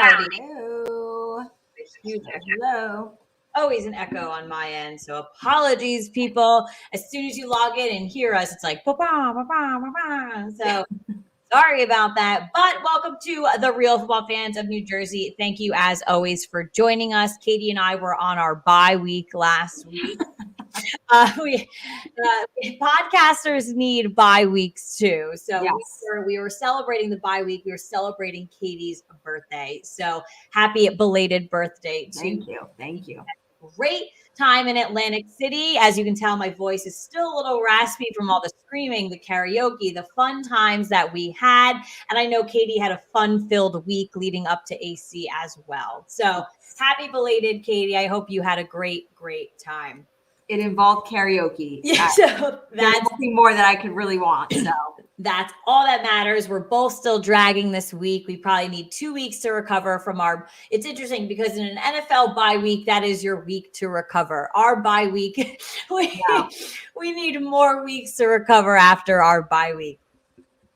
Howdy. Hello. Huge hello. Always an echo on my end, so apologies, people. As soon as you log in and hear us, it's like, ba-ba, ba-ba, ba-ba. So sorry about that. But welcome to the Real Football Fans of New Jersey. Thank you, as always, for joining us. Katie and I were on our bye week last week. Podcasters need bye weeks too. So Yes. we were celebrating the bye week. We were celebrating Katie's birthday. So happy belated birthday to Thank you. Great time in Atlantic City. As you can tell, my voice is still a little raspy from all the screaming, the karaoke, the fun times that we had. And I know Katie had a fun-filled week leading up to AC as well. So happy belated, Katie. I hope you had a great time. It involved karaoke. Yeah, so that's nothing more that I could really want. So that's all that matters. We're both still dragging this week. We probably need 2 weeks to recover from our. It's interesting because in an NFL bye week, that is your week to recover. Our bye week, we need more weeks to recover after our bye week.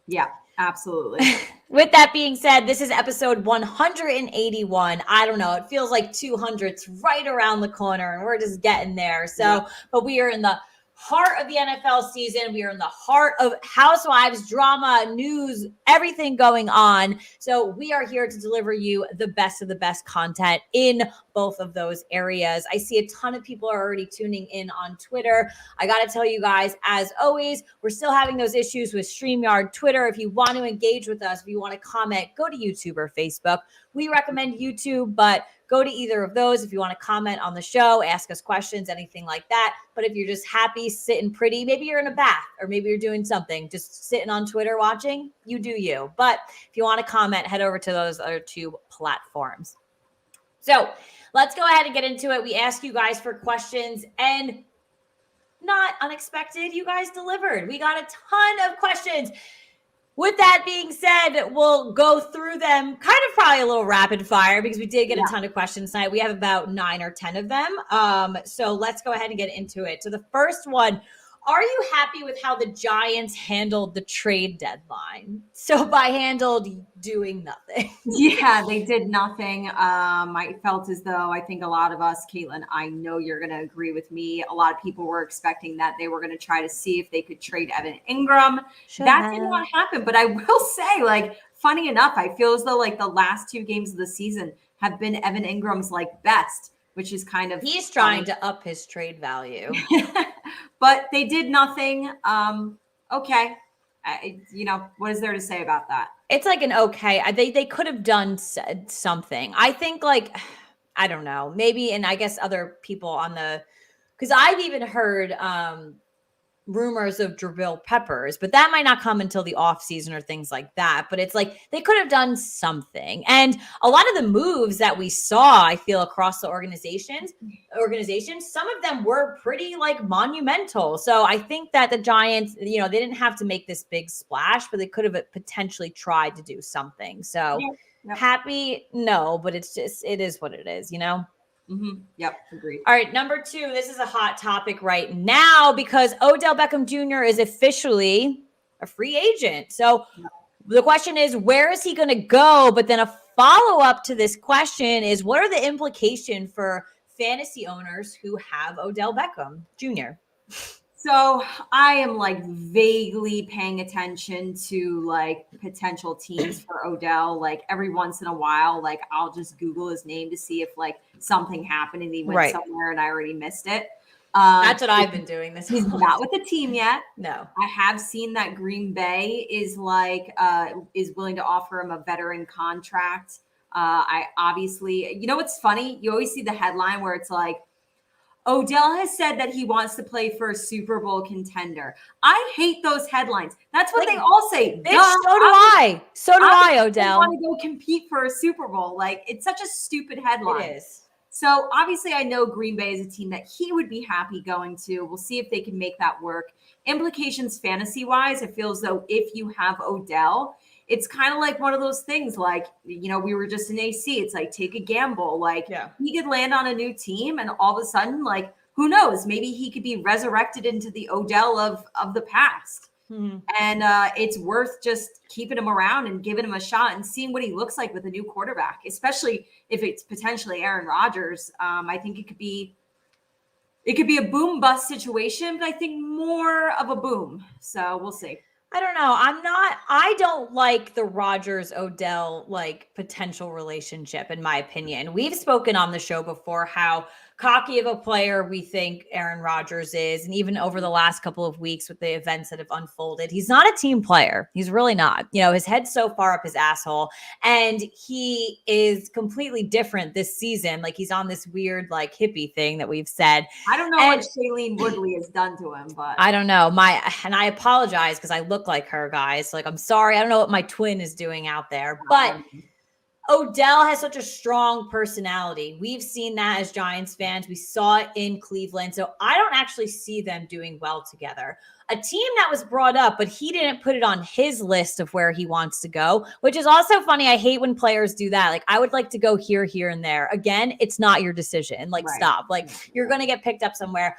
Yeah, absolutely. With that being said, this is episode 181. I don't know. It feels like 200's right around the corner, and we're just getting there. So, But we are in the heart of the NFL season. We are in the heart of Housewives drama, news, everything going on. So we are here to deliver you the best of the best content in both of those areas. I see a ton of people are already tuning in on Twitter. I got to tell you guys, as always, we're still having those issues with StreamYard, Twitter. If you want to engage with us, if you want to comment, go to YouTube or Facebook. We recommend YouTube, but go to either of those if you want to comment on the show, ask us questions, anything like that. But if you're just happy, sitting pretty, maybe you're in a bath or maybe you're doing something, just sitting on Twitter watching, you do you. But if you want to comment, head over to those other two platforms. So let's go ahead and get into it. We asked you guys for questions and not unexpected, you guys delivered. We got a ton of questions. With that being said, we'll go through them kind of probably a little rapid fire because we did get a ton of questions tonight. We have about 9 or 10 of them. So let's go ahead and get into it. So the first one, are you happy with how the Giants handled the trade deadline? So by handled, doing nothing. Yeah, they did nothing. I felt as though I think a lot of us, Caitlin, I know you're going to agree with me. A lot of people were expecting that they were going to try to see if they could trade Evan Ingram. That did not happen. But I will say, like, funny enough, I feel as though like the last 2 games of the season have been Evan Ingram's like best, which is kind of he's trying to up his trade value. But they did nothing. Okay. What is there to say about that? It's like an okay. They could have done something. I think like, I don't know, maybe, and I guess other people on the, because I've even heard rumors of Jabril Peppers, but that might not come until the off season or things like that. But it's like they could have done something. And a lot of the moves that we saw, I feel, across the organizations, some of them were pretty like monumental. So I think that the Giants, they didn't have to make this big splash, but they could have potentially tried to do something. So happy, no, but it is what it is, Mm-hmm. Yep, agreed. All right, number 2. This is a hot topic right now because Odell Beckham Jr. is officially a free agent. So the question is, where is he going to go? But then a follow-up to this question is, what are the implications for fantasy owners who have Odell Beckham Jr.? So I am like vaguely paying attention to like potential teams for Odell. Like every once in a while, like I'll just Google his name to see if like something happened and he went somewhere and I already missed it. That's what I've been doing this He's not with the team yet. No. I have seen that Green Bay is willing to offer him a veteran contract. I obviously, what's funny? You always see the headline where it's like, Odell has said that he wants to play for a Super Bowl contender. I hate those headlines. That's what they all say. Bitch, so do I, Odell. I want to go compete for a Super Bowl. Like, it's such a stupid headline. It is. So, obviously, I know Green Bay is a team that he would be happy going to. We'll see if they can make that work. Implications fantasy-wise, it feels though if you have Odell, it's kind of like one of those things like, we were just in AC. It's like, take a gamble. Like he could land on a new team and all of a sudden, like, who knows? Maybe he could be resurrected into the Odell of the past. And it's worth just keeping him around and giving him a shot and seeing what he looks like with a new quarterback, especially if it's potentially Aaron Rodgers. I think it could be a boom bust situation, but I think more of a boom. So we'll see. I don't know. I don't like the Rodgers Odell like potential relationship, in my opinion. We've spoken on the show before how cocky of a player we think Aaron Rodgers is. And even over the last couple of weeks with the events that have unfolded, he's not a team player. He's really not. You know, his head's so far up his asshole. And he is completely different this season. Like he's on this weird like hippie thing that we've said. I don't know what Shailene Woodley has done to him, but I don't know. And I apologize because I look like her, guys. Like, I'm sorry. I don't know what my twin is doing out there, but Odell has such a strong personality. We've seen that as Giants fans. We saw it in Cleveland. So I don't actually see them doing well together. A team that was brought up, but he didn't put it on his list of where he wants to go, which is also funny. I hate when players do that. Like, I would like to go here, here, and there. Again, it's not your decision. Like, stop. Like, you're going to get picked up somewhere.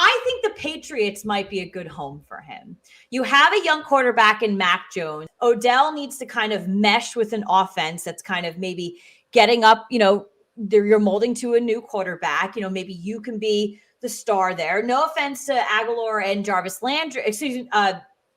I think the Patriots might be a good home for him. You have a young quarterback in Mac Jones. Odell needs to kind of mesh with an offense that's kind of maybe getting up, you know, you're molding to a new quarterback. You know, maybe you can be the star there. No offense to Aguilar and Jarvis Landry,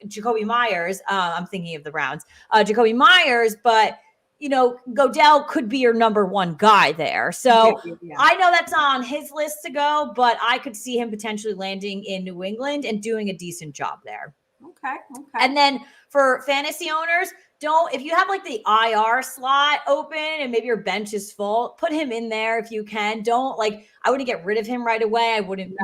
Jacoby Myers. I'm thinking of the Browns. Jacoby Myers, but you know, Godell could be your number one guy there. So I know that's not on his list to go, but I could see him potentially landing in New England and doing a decent job there. Okay. And then for fantasy owners, if you have like the IR slot open and maybe your bench is full, put him in there if you can. I wouldn't get rid of him right away. I wouldn't,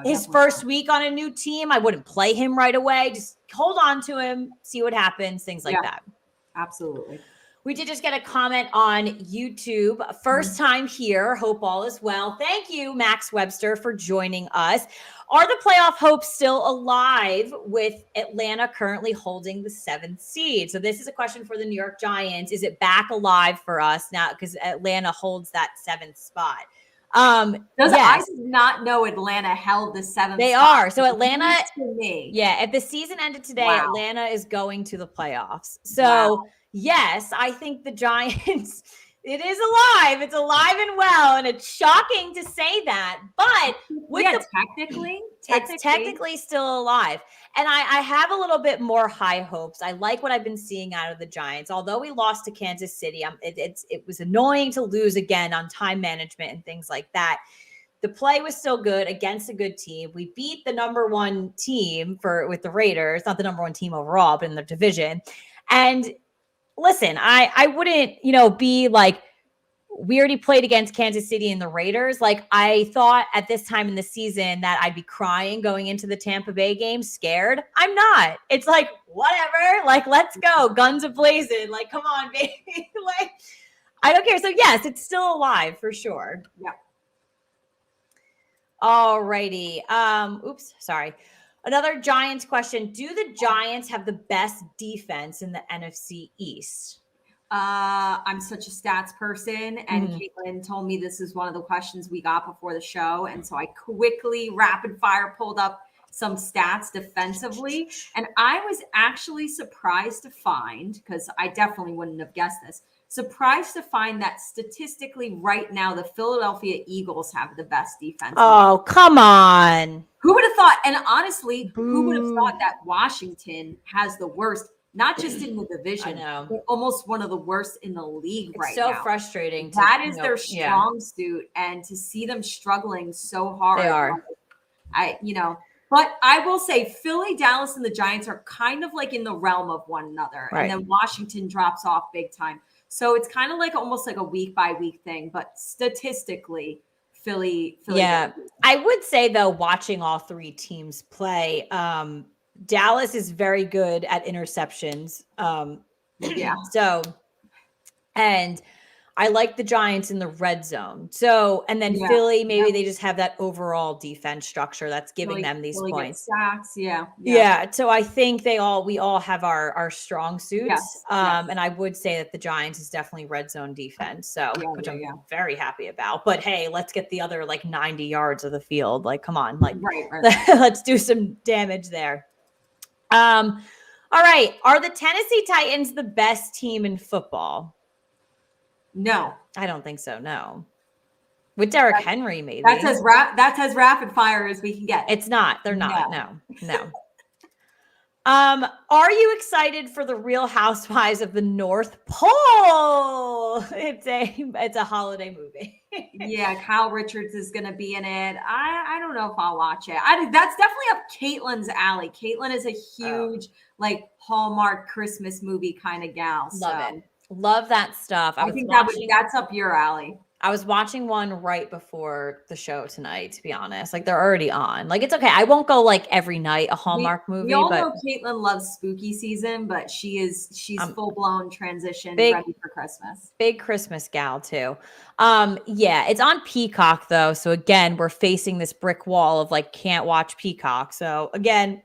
his first week on a new team, I wouldn't play him right away. Just hold on to him, see what happens, things like that. Absolutely. We did just get a comment on YouTube. First time here. Hope all is well. Thank you, Max Webster, for joining us. Are the playoff hopes still alive with Atlanta currently holding the 7th seed? So this is a question for the New York Giants. Is it back alive for us now because Atlanta holds that 7th spot? I did not know Atlanta held the 7th They spot. are. So Atlanta, if the season ended today, Atlanta is going to the playoffs. So yes, I think the Giants, it is alive. It's alive and well. And it's shocking to say that. But technically, it's technically still alive. And I have a little bit more high hopes. I like what I've been seeing out of the Giants. Although we lost to Kansas City, it was annoying to lose again on time management and things like that. The play was still good against a good team. We beat the number one team with the Raiders, not the number one team overall, but in the division. And listen, I wouldn't, be like, we already played against Kansas City and the Raiders. Like, I thought at this time in the season that I'd be crying going into the Tampa Bay game, scared. I'm not. It's like, whatever. Like, let's go. Guns a-blazing. Like, come on, baby. Like, I don't care. So, yes, it's still alive for sure. Yeah. All righty. Oops, sorry. Another Giants question. Do the Giants have the best defense in the NFC East? I'm such a stats person, and Caitlin told me this is one of the questions we got before the show. And so I quickly rapid fire pulled up some stats defensively. And I was actually surprised to find, because I definitely wouldn't have guessed this, surprised to find that statistically right now, the Philadelphia Eagles have the best defense. Oh, come on. Who would have thought? And honestly, who would have thought that Washington has the worst, not just in the division, but almost one of the worst in the league right now. It's so frustrating. That is their strong suit. And to see them struggling so hard. They are. But I will say Philly, Dallas, and the Giants are kind of like in the realm of one another. Right. And then Washington drops off big time. So it's kind of like almost like a week by week thing. But statistically, Philly. Yeah. I would say, though, watching all three teams play, Dallas is very good at interceptions. So, and I like the Giants in the red zone. So, and then Philly, maybe they just have that overall defense structure that's giving them these points. Sacks, So I think we all have our strong suits. And I would say that the Giants is definitely red zone defense. So, which I'm very happy about. But hey, let's get the other 90 yards of the field. Like, come on, let's do some damage there. All right. Are the Tennessee Titans the best team in football? No. I don't think so. No. With Derrick Henry, maybe. That's as rapid fire as we can get. It's not. They're not. No. Are you excited for the Real Housewives of the North Pole? It's a holiday movie. Yeah, Kyle Richards is going to be in it. I don't know if I'll watch it. That's definitely up Caitlin's alley. Caitlin is a huge like Hallmark Christmas movie kind of gal. Love it. Love that stuff. I think that's up your alley. I was watching one right before the show tonight, to be honest. Like, they're already on. Like, it's okay. I won't go like every night a Hallmark movie. We all know Caitlin loves spooky season, but she's full-blown transition ready for Christmas. Big Christmas gal too. Yeah, it's on Peacock though. So again, we're facing this brick wall of like can't watch Peacock. So again,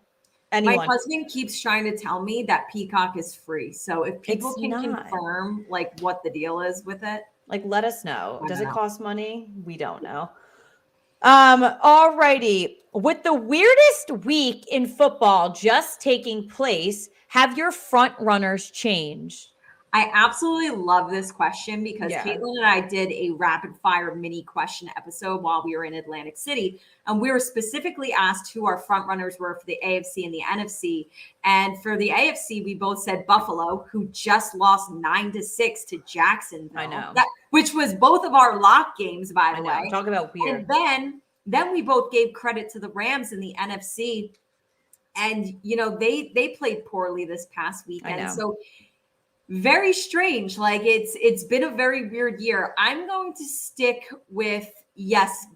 anyone. My husband keeps trying to tell me that Peacock is free. So if people can confirm like what the deal is with it. Like, let us know. Does it cost money? We don't know. All righty. With the weirdest week in football just taking place, have your front runners changed? I absolutely love this question because Caitlin and I did a rapid fire mini question episode while we were in Atlantic City. And we were specifically asked who our front runners were for the AFC and the NFC. And for the AFC, we both said Buffalo, who just lost 9-6 to Jacksonville. I know. Which was both of our lock games, by the way. Talk about weird. And then we both gave credit to the Rams in the NFC. And, you know, they played poorly this past weekend. So very strange. Like it's been a very weird year. I'm going to stick with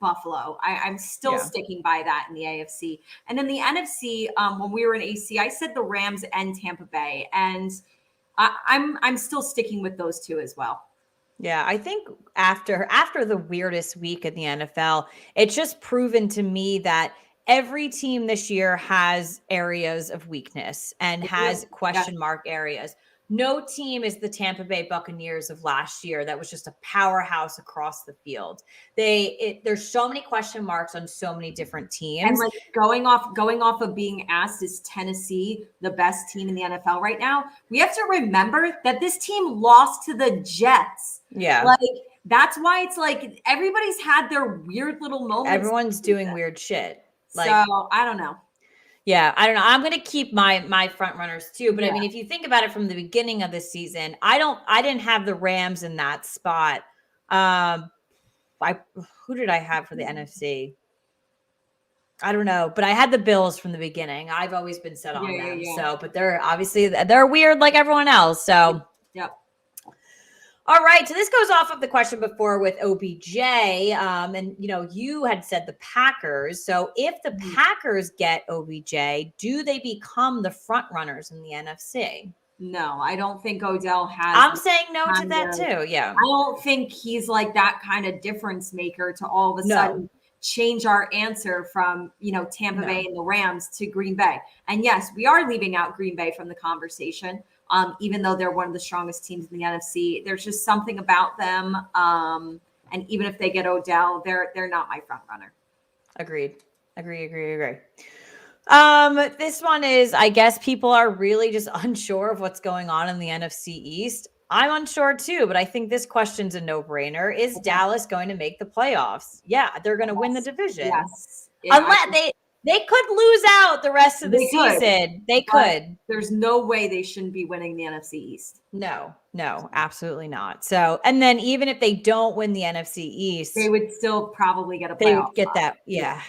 Buffalo. I'm still sticking by that in the AFC. And in the NFC, when we were in AC, I said the Rams and Tampa Bay, and I'm still sticking with those two as well. Yeah, I think after the weirdest week in the NFL, it's just proven to me that every team this year has areas of weakness and has question mark areas. No team is the Tampa Bay Buccaneers of last year that was just a powerhouse across the field. There's so many question marks on so many different teams. And like going off of being asked, is Tennessee the best team in the NFL right now? We have to remember that this team lost to the Jets. Yeah. Like that's why it's like everybody's had their weird little moments. Everyone's doing weird shit. Like, so I don't know. Yeah, I don't know. I'm going to keep my front runners too. But I mean, if you think about it from the beginning of the season, I didn't have the Rams in that spot. Who did I have for the NFC? I don't know, but I had the Bills from the beginning. I've always been set on them. Yeah. So, but they're weird like everyone else. So, yep. All right. So this goes off of the question before with OBJ. And, you know, you had said the Packers. So if the Packers get OBJ, do they become the front runners in the NFC? No, I don't think Odell has. I'm saying no to that too. Yeah. I don't think he's like that kind of difference maker to all of a sudden change our answer from, you know, Tampa Bay and the Rams to Green Bay. And yes, we are leaving out Green Bay from the conversation. Even though they're one of the strongest teams in the NFC, there's just something about them. And even if they get Odell, they're not my front runner. Agreed. Agree. This one is, I guess people are really just unsure of what's going on in the NFC East. I'm unsure too, but I think this question's a no-brainer. Is Dallas going to make the playoffs? Yeah, they're going to win the division. Yes. Yeah, unless they could lose out the rest of the season. They could. There's no way they shouldn't be winning the NFC East. No, absolutely not. So, and then even if they don't win the NFC East, they would still probably get a playoff. They would get that. Yeah.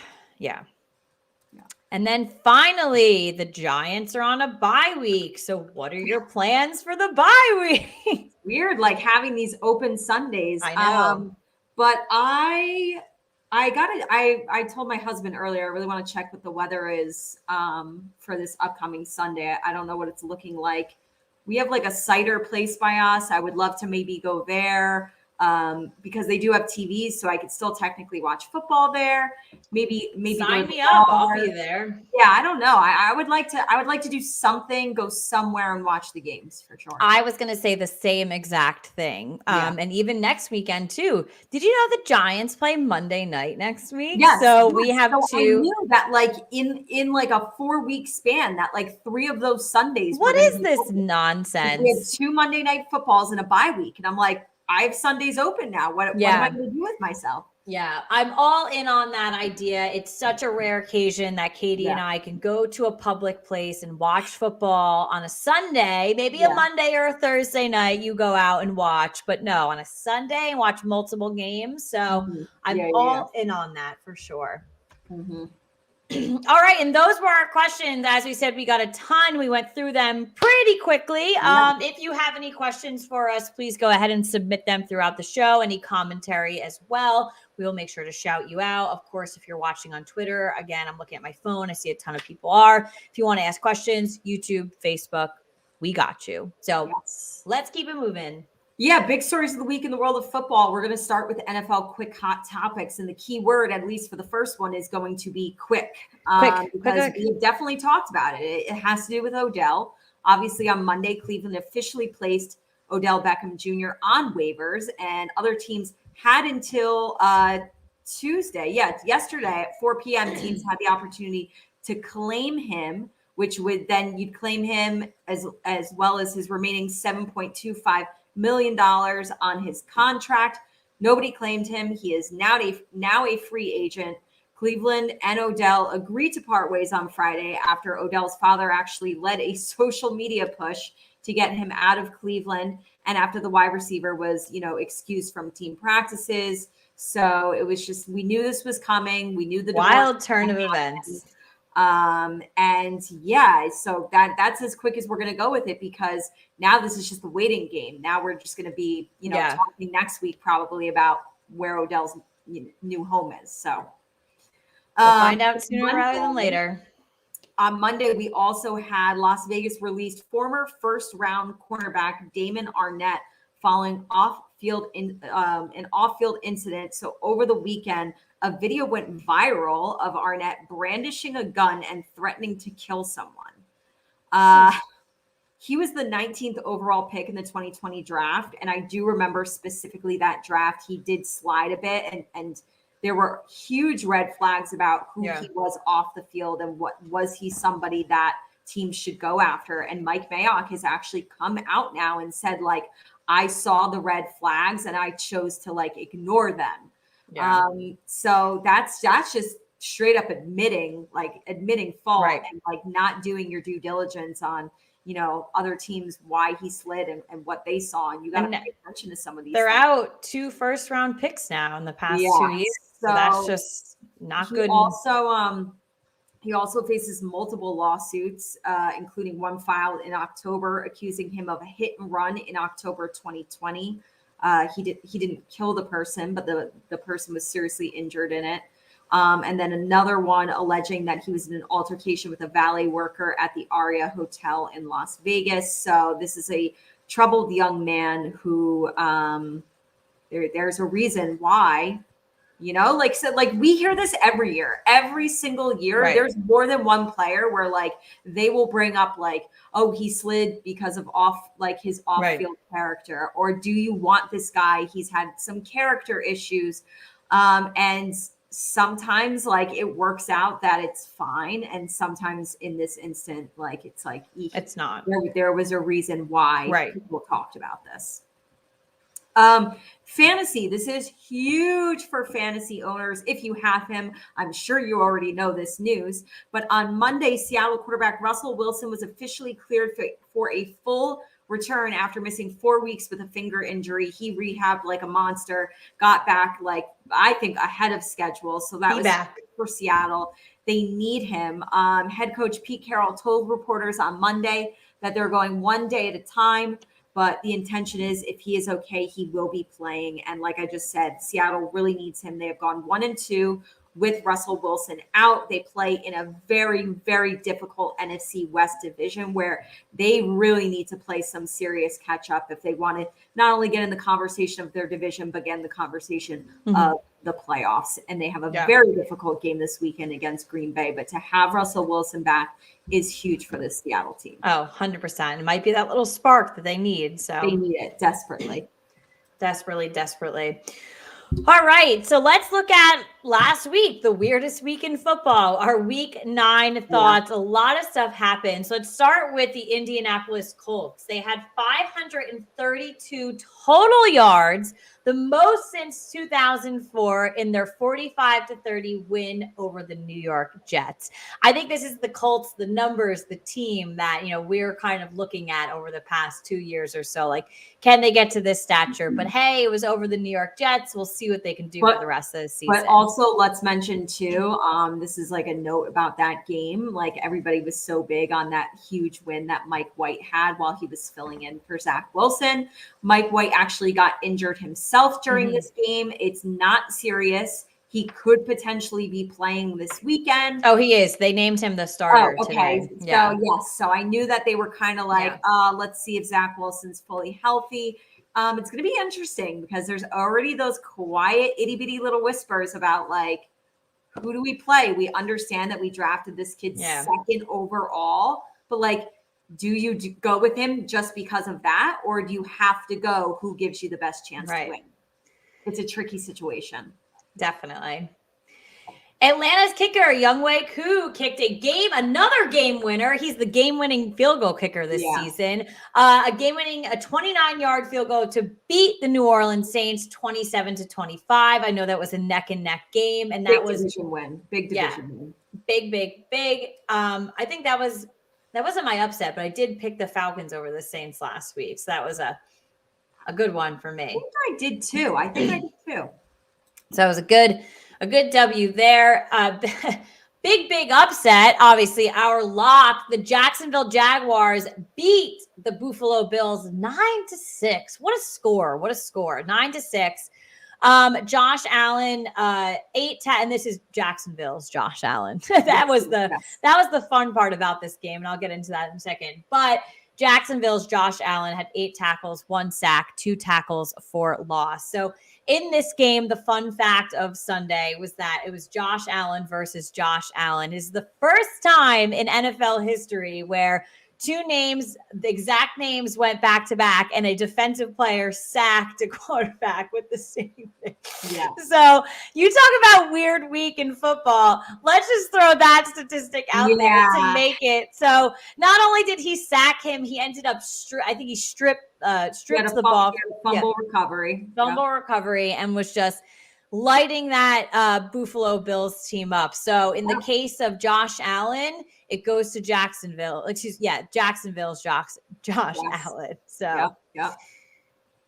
And then finally, the Giants are on a bye week. So what are your plans for the bye week? Weird, like having these open Sundays. I know. But I told my husband earlier, I really want to check what the weather is for this upcoming Sunday. I don't know what it's looking like. We have like a cider place by us. I would love to maybe go there. because they do have TVs, so I could still technically watch football there. Maybe sign me up. I'll be there. Yeah, I don't know. I would like to do something, go somewhere and watch the games for sure. I was going to say the same exact thing. And even next weekend too. Did you know the Giants play Monday night next week? Yes. So we have I knew that like in like a 4-week span that like 3 of those Sundays. What is this nonsense? We have 2 Monday night footballs and a bye week. And I'm like, I have Sundays open now. What am I going to do with myself? Yeah, I'm all in on that idea. It's such a rare occasion that Katie and I can go to a public place and watch football on a Sunday, maybe a Monday or a Thursday night. You go out and watch, but no, on a Sunday and watch multiple games. So I'm all in on that for sure. All right. And those were our questions. As we said, we got a ton. We went through them pretty quickly. If you have any questions for us, please go ahead and submit them throughout the show. Any commentary as well. We will make sure to shout you out. Of course, if you're watching on Twitter, again, I'm looking at my phone. I see a ton of people are. If you want to ask questions, YouTube, Facebook, we got you. So let's keep it moving. Yeah, big stories of the week in the world of football. We're going to start with NFL quick hot topics. And the key word, at least for the first one, is going to be quick. Because we've definitely talked about it. It has to do with Odell. Obviously, on Monday, Cleveland officially placed Odell Beckham Jr. on waivers, and other teams had until Tuesday. Yeah, yesterday at 4 p.m., teams had the opportunity to claim him, which would then you'd claim him as well as his remaining $7.25 million on his contract. Nobody claimed him. He is now a free agent. Cleveland and Odell agreed to part ways on Friday after Odell's father actually led a social media push to get him out of Cleveland, and after the wide receiver was, excused from team practices. So it was just, we knew this was coming. We knew the wild turn of events. So that's as quick as we're going to go with it, because now this is just the waiting game. Now we're just going to be, talking next week probably about where Odell's new home is. So we'll find out sooner rather than later. On Monday, we also had Las Vegas released former first-round cornerback Damon Arnett following an off-field incident. So over the weekend, a video went viral of Arnett brandishing a gun and threatening to kill someone. He was the 19th overall pick in the 2020 draft. And I do remember specifically that draft. He did slide a bit, and there were huge red flags about who he was off the field and was he somebody that teams should go after. And Mike Mayock has actually come out now and said, like, I saw the red flags and I chose to ignore them. Yeah. So that's just straight up admitting fault and not doing your due diligence on, other teams, why he slid and what they saw. And you got to pay attention to some of these. They're out 2 first-round picks now in the past 2 years. So that's just not good. He also faces multiple lawsuits, including one filed in October accusing him of a hit and run in October 2020. He didn't kill the person, but the person was seriously injured in it. And then another one alleging that he was in an altercation with a valet worker at the Aria Hotel in Las Vegas. So this is a troubled young man who there's a reason why. We hear this every single year. Right. There's more than one player where they will bring up he slid because of his off-field character, or do you want this guy? He's had some character issues. And sometimes it works out that it's fine. And sometimes in this instant, it's not. There was a reason why people talked about this. Fantasy. This is huge for fantasy owners. If you have him, I'm sure you already know this news, but on Monday, Seattle quarterback Russell Wilson was officially cleared for a full return after missing 4 weeks with a finger injury. He rehabbed like a monster, got back I think ahead of schedule. So that was back for Seattle. They need him. Head coach Pete Carroll told reporters on Monday that they're going one day at a time. But the intention is if he is okay, he will be playing. And like I just said, Seattle really needs him. They have gone 1-2 with Russell Wilson out. They play in a very, very difficult NFC West division where they really need to play some serious catch up if they want to not only get in the conversation of their division, but get in the conversation of the playoffs. And they have a very difficult game this weekend against Green Bay. But to have Russell Wilson back is huge for the Seattle team. Oh, 100%. It might be that little spark that they need. So they need it desperately. Desperately. All right, so let's look at last week, the weirdest week in football, our week 9 thoughts. A lot of stuff happened. So let's start with the Indianapolis Colts. They had 532 total yards, the most since 2004 in their 45-30 win over the New York Jets. I think this is the Colts, the numbers, the team that, we're kind of looking at over the past 2 years or so. Like, can they get to this stature? But hey, it was over the New York Jets. We'll see what they can do for the rest of the season. But also, let's mention too, this is like a note about that game. Like, everybody was so big on that huge win that Mike White had while he was filling in for Zach Wilson. Mike White actually got injured himself during this game. It's not serious. He could potentially be playing this weekend. Oh, he is. They named him the starter today. So, yes. So I knew that they were kind of like, let's see if Zach Wilson's fully healthy. It's going to be interesting because there's already those quiet, itty bitty little whispers about like, who do we play? We understand that we drafted this kid second overall, but like, do you go with him just because of that? Or do you have to go who gives you the best chance to win? It's a tricky situation. Definitely. Atlanta's kicker, Younghoe Koo, kicked another game winner. He's the game-winning field goal kicker this season. A 29-yard field goal to beat the New Orleans Saints 27-25. I know that was a neck and neck game, and that was division win. Big division win. Big. I think that wasn't my upset, but I did pick the Falcons over the Saints last week, so that was a good one for me. I did too. So it was a good W there. Big upset. Obviously, our lock, the Jacksonville Jaguars beat the Buffalo Bills 9-6. What a score. 9-6. Josh Allen, 8-10, and this is Jacksonville's Josh Allen. that was the fun part about this game, and I'll get into that in a second. But Jacksonville's Josh Allen had 8 tackles, 1 sack, 2 tackles for loss. So in this game, the fun fact of Sunday was that it was Josh Allen versus Josh Allen. It is the first time in NFL history where the exact names went back to back, and a defensive player sacked a quarterback with the same thing. Yeah. So you talk about weird week in football. Let's just throw that statistic out there to make it. So not only did he sack him, he ended up I think he stripped the ball. Fumble recovery, and was just lighting that Buffalo Bills team up. So in the case of Josh Allen, it goes to Jacksonville. Jacksonville's Josh Allen. So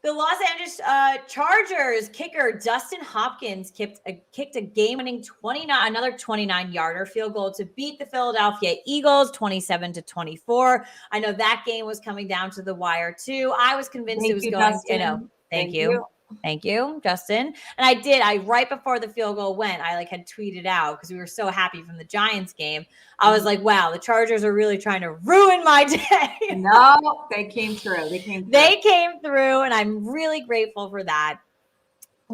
the Los Angeles Chargers kicker Dustin Hopkins kicked a game-winning 29-yarder field goal to beat the Philadelphia Eagles 27-24. I know that game was coming down to the wire too. I was convinced it was going. Dustin. Thank you. Thank you, Justin. And I right before the field goal went, I had tweeted out because we were so happy from the Giants game. I was like, wow, the Chargers are really trying to ruin my day. No, they came through. They came through, and I'm really grateful for that.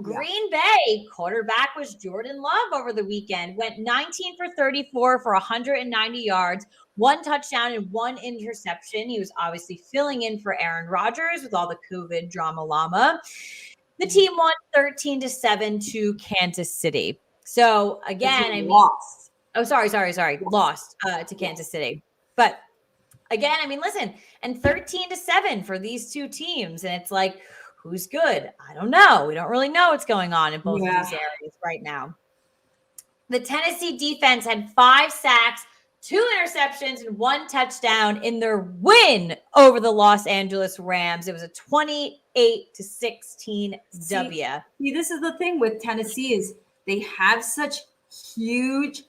Green Bay quarterback was Jordan Love over the weekend. Went 19 for 34 for 190 yards, 1 touchdown and 1 interception. He was obviously filling in for Aaron Rodgers with all the COVID drama llama. The team won 13-7 to Kansas City. So again, lost. Oh, sorry. Lost to Kansas City. But again, listen, and 13-7 for these two teams. And it's like, who's good? I don't know. We don't really know what's going on in both of these areas right now. The Tennessee defense had 5 sacks, 2 interceptions, and 1 touchdown in their win over the Los Angeles Rams. It was a 28-16 W. See, this is the thing with Tennessee is they have such huge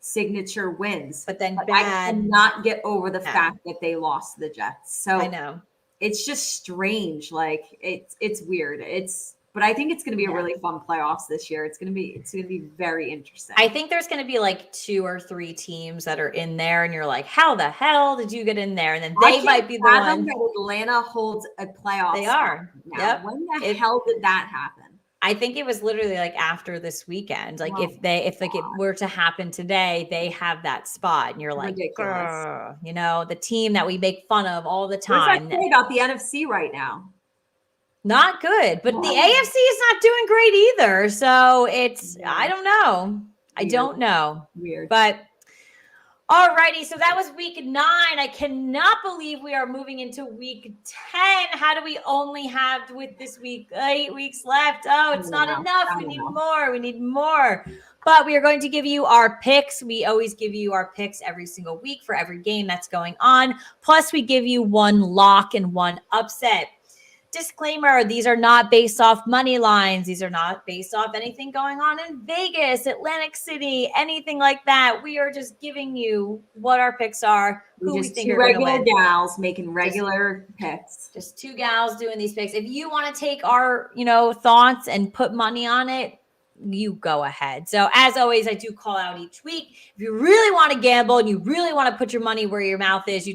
signature wins. But then I cannot get over the fact that they lost to the Jets. So I know. It's just strange. Like it's weird. It's But I think it's going to be a Yeah. really fun playoffs this year. It's going to be very interesting. I think there's going to be like 2 or 3 teams that are in there, and you're like, how the hell did you get in there? And then they might be the one. That Atlanta holds a playoff. They are. Now. Yep. When the hell did that happen? I think it was literally like after this weekend. Like if it were to happen today, they have that spot, and you're like, ridiculous. You know, the team that we make fun of all the time. What does that say about the NFC right now? Not good, but the AFC is not doing great either. So it's, I don't know. Weird. I don't know. Weird. But all righty. So that was week 9. I cannot believe we are moving into week 10. How do we only have with this week 8 weeks left? Oh, it's not enough. We need more. We need more. But we are going to give you our picks. We always give you our picks every single week for every game that's going on. Plus, we give you 1 lock and 1 upset. Disclaimer, these are not based off money lines. These are not based off anything going on in Vegas, Atlantic City, anything like that. We are just giving you what our picks are, who we think are going to win. Regular gals making regular picks. Just 2 gals doing these picks. If you want to take our, thoughts and put money on it, you go ahead. So as always, I do call out each week. If you really want to gamble and you really want to put your money where your mouth is, you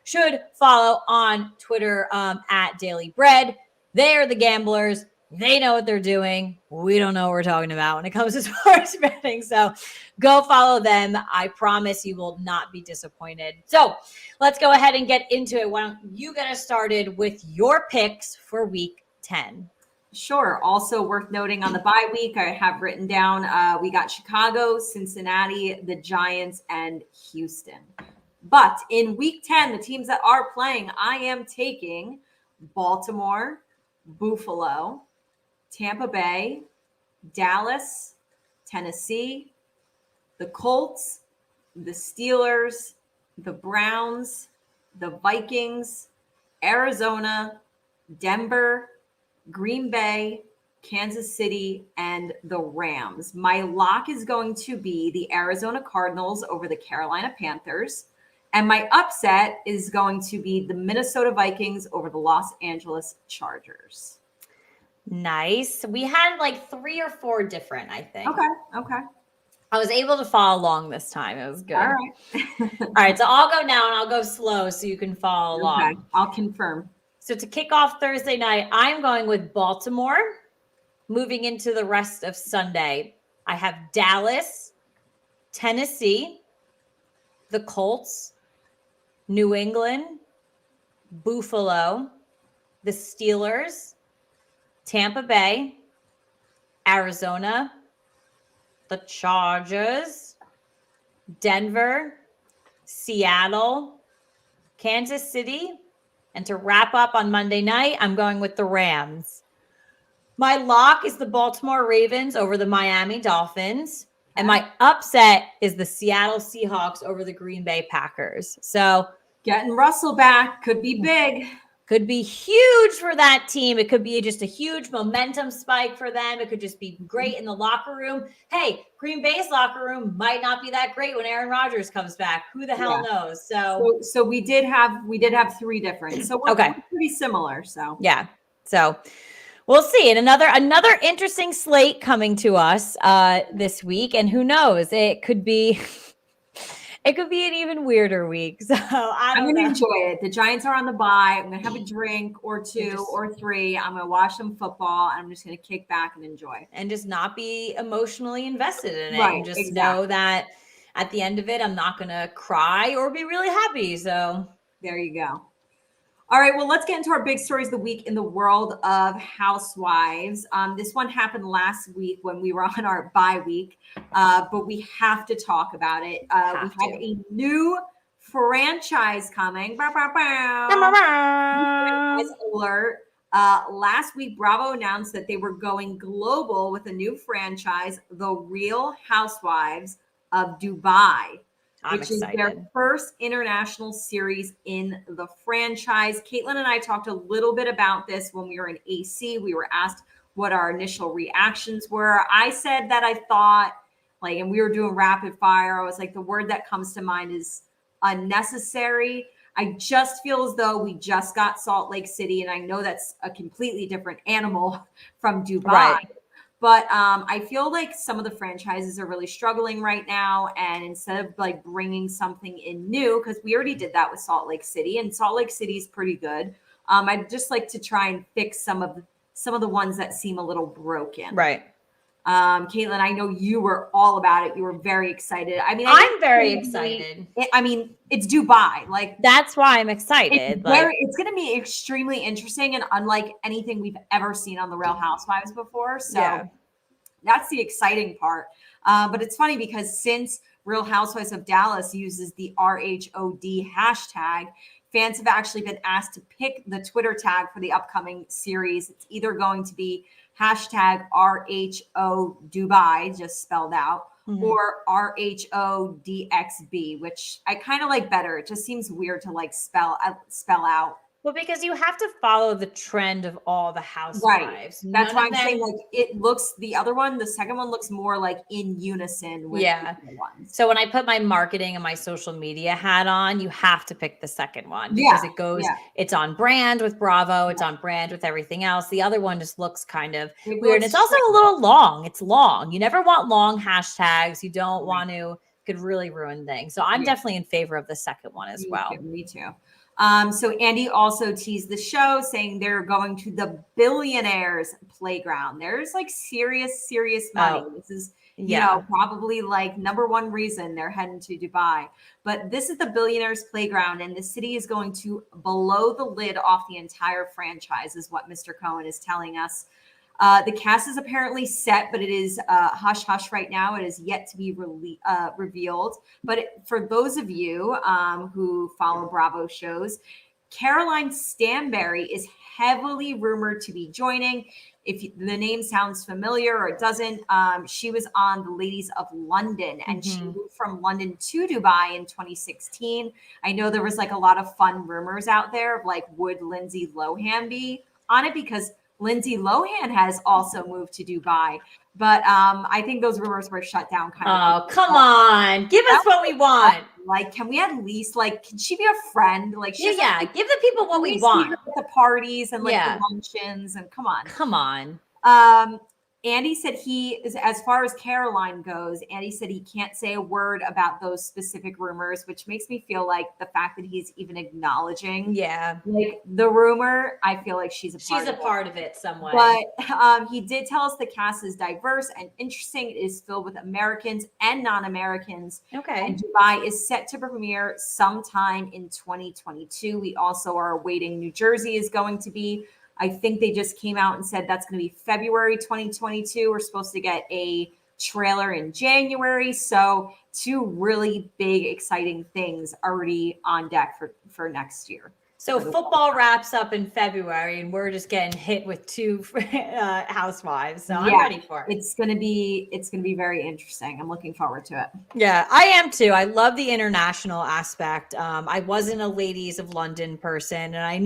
should follow on Twitter at Daily Bread. They are the gamblers. They know what they're doing. We don't know what we're talking about when it comes to sports betting. So go follow them. I promise you will not be disappointed. So let's go ahead and get into it. Why don't you get us started with your picks for week 10? Sure. Also worth noting on the bye week, I have written down we got Chicago, Cincinnati, the Giants, and Houston. But in week 10, the teams that are playing, I am taking Baltimore, Buffalo, Tampa Bay, Dallas, Tennessee, the Colts, the Steelers, the Browns, the Vikings, Arizona, Denver, Green Bay, Kansas City, and the Rams. My lock is going to be the Arizona Cardinals over the Carolina Panthers. And my upset is going to be the Minnesota Vikings over the Los Angeles Chargers. Nice. We had like 3 or 4 different, I think. Okay. I was able to follow along this time. It was good. All right. All right. So I'll go now and I'll go slow so you can follow along. Okay. I'll confirm. So to kick off Thursday night, I'm going with Baltimore. Moving into the rest of Sunday, I have Dallas, Tennessee, the Colts, New England, Buffalo, the Steelers, Tampa Bay, Arizona, the Chargers, Denver, Seattle, Kansas City, and to wrap up on Monday night, I'm going with the Rams. My lock is the Baltimore Ravens over the Miami Dolphins. And my upset is the Seattle Seahawks over the Green Bay Packers. So getting Russell back could be big. Could be huge for that team. It could be just a huge momentum spike for them. It could just be great in the locker room. Hey, Green Bay's locker room might not be that great when Aaron Rodgers comes back. Who the hell knows? So we did have 3 different. So we're pretty similar. So yeah. So we'll see. And another interesting slate coming to us this week. And who knows? It could be an even weirder week. So I'm going to enjoy it. The Giants are on the bye. I'm going to have a drink or 2 or 3. I'm going to watch some football. And I'm just going to kick back and enjoy. And just not be emotionally invested in it. Right, and just know that at the end of it, I'm not going to cry or be really happy. So there you go. All right, well, let's get into our big stories of the week in the world of housewives. This one happened last week when we were on our bye week, but we have to talk about it. We have a new franchise coming. Franchise alert. Last week, Bravo announced that they were going global with a new franchise, The Real Housewives of Dubai. Which is their first international series in the franchise. Caitlin and I talked a little bit about this when we were in AC. We were asked what our initial reactions were. I said that I thought, and we were doing rapid fire. I was like, the word that comes to mind is unnecessary. I just feel as though we just got Salt Lake City, and I know that's a completely different animal from Dubai. Right. But I feel like some of the franchises are really struggling right now. And instead of like bringing something in new, because we already did that with Salt Lake City, and Salt Lake City is pretty good. I'd just like to try and fix some of the ones that seem a little broken. Right. Caitlin, I know you were all about it. You were very excited. I mean, I'm very excited. I mean, it's Dubai. Like, that's why I'm excited. It's going to be extremely interesting and unlike anything we've ever seen on the Real Housewives before. So that's the exciting part. But it's funny because since Real Housewives of Dallas uses the RHOD hashtag, fans have actually been asked to pick the Twitter tag for the upcoming series. It's either going to be hashtag RHO Dubai, just spelled out, or RHODXB, which I kind of like better. It just seems weird to like spell out. Well, because you have to follow the trend of all the housewives. Right. That's why I'm saying like it looks, the second one looks more like in unison with the other ones. So when I put my marketing and my social media hat on, you have to pick the second one because it goes, it's on brand with Bravo. It's on brand with everything else. The other one just looks kind of weird. It's also a little long. It's long. You never want long hashtags. You don't want to, could really ruin things. So I'm definitely in favor of the second one as well. Me too. So Andy also teased the show saying they're going to the billionaires playground. There's like serious money. This is, you know, probably like number one reason they're heading to Dubai. But this is the billionaires playground, and the city is going to blow the lid off the entire franchise, is what Mr. Cohen is telling us. The cast is apparently set, but it is hush hush right now. It is yet to be revealed. But for those of you who follow Bravo shows, Caroline Stanbury is heavily rumored to be joining. If the name sounds familiar or it doesn't, she was on The Ladies of London, and she moved from London to Dubai in 2016. I know there was like a lot of fun rumors out there of like, would Lindsay Lohan be on it? Because Lindsay Lohan has also moved to Dubai, but I think those rumors were shut down kind of. Oh, come on. Give us what we want. Like, can we at least, like, can she be a friend? Like, give the people what we want. At the parties and like the luncheons, and come on. Andy said he is, as far as Caroline goes, Andy said he can't say a word about those specific rumors, which makes me feel like the fact that he's even acknowledging like the rumor, I feel like she's a part of it some way. But he did tell us the cast is diverse and interesting. It is filled with Americans and non-Americans. Okay. And Dubai is set to premiere sometime in 2022. We also are awaiting New Jersey is going to be. I think they just came out and said that's going to be February 2022. We're supposed to get a trailer in January. So two really big, exciting things already on deck for next year. So football wraps up in February, and we're just getting hit with two housewives. So I'm ready for it. It's gonna be very interesting. I'm looking forward to it. Yeah, I am too. I love the international aspect. I wasn't a Ladies of London person, and I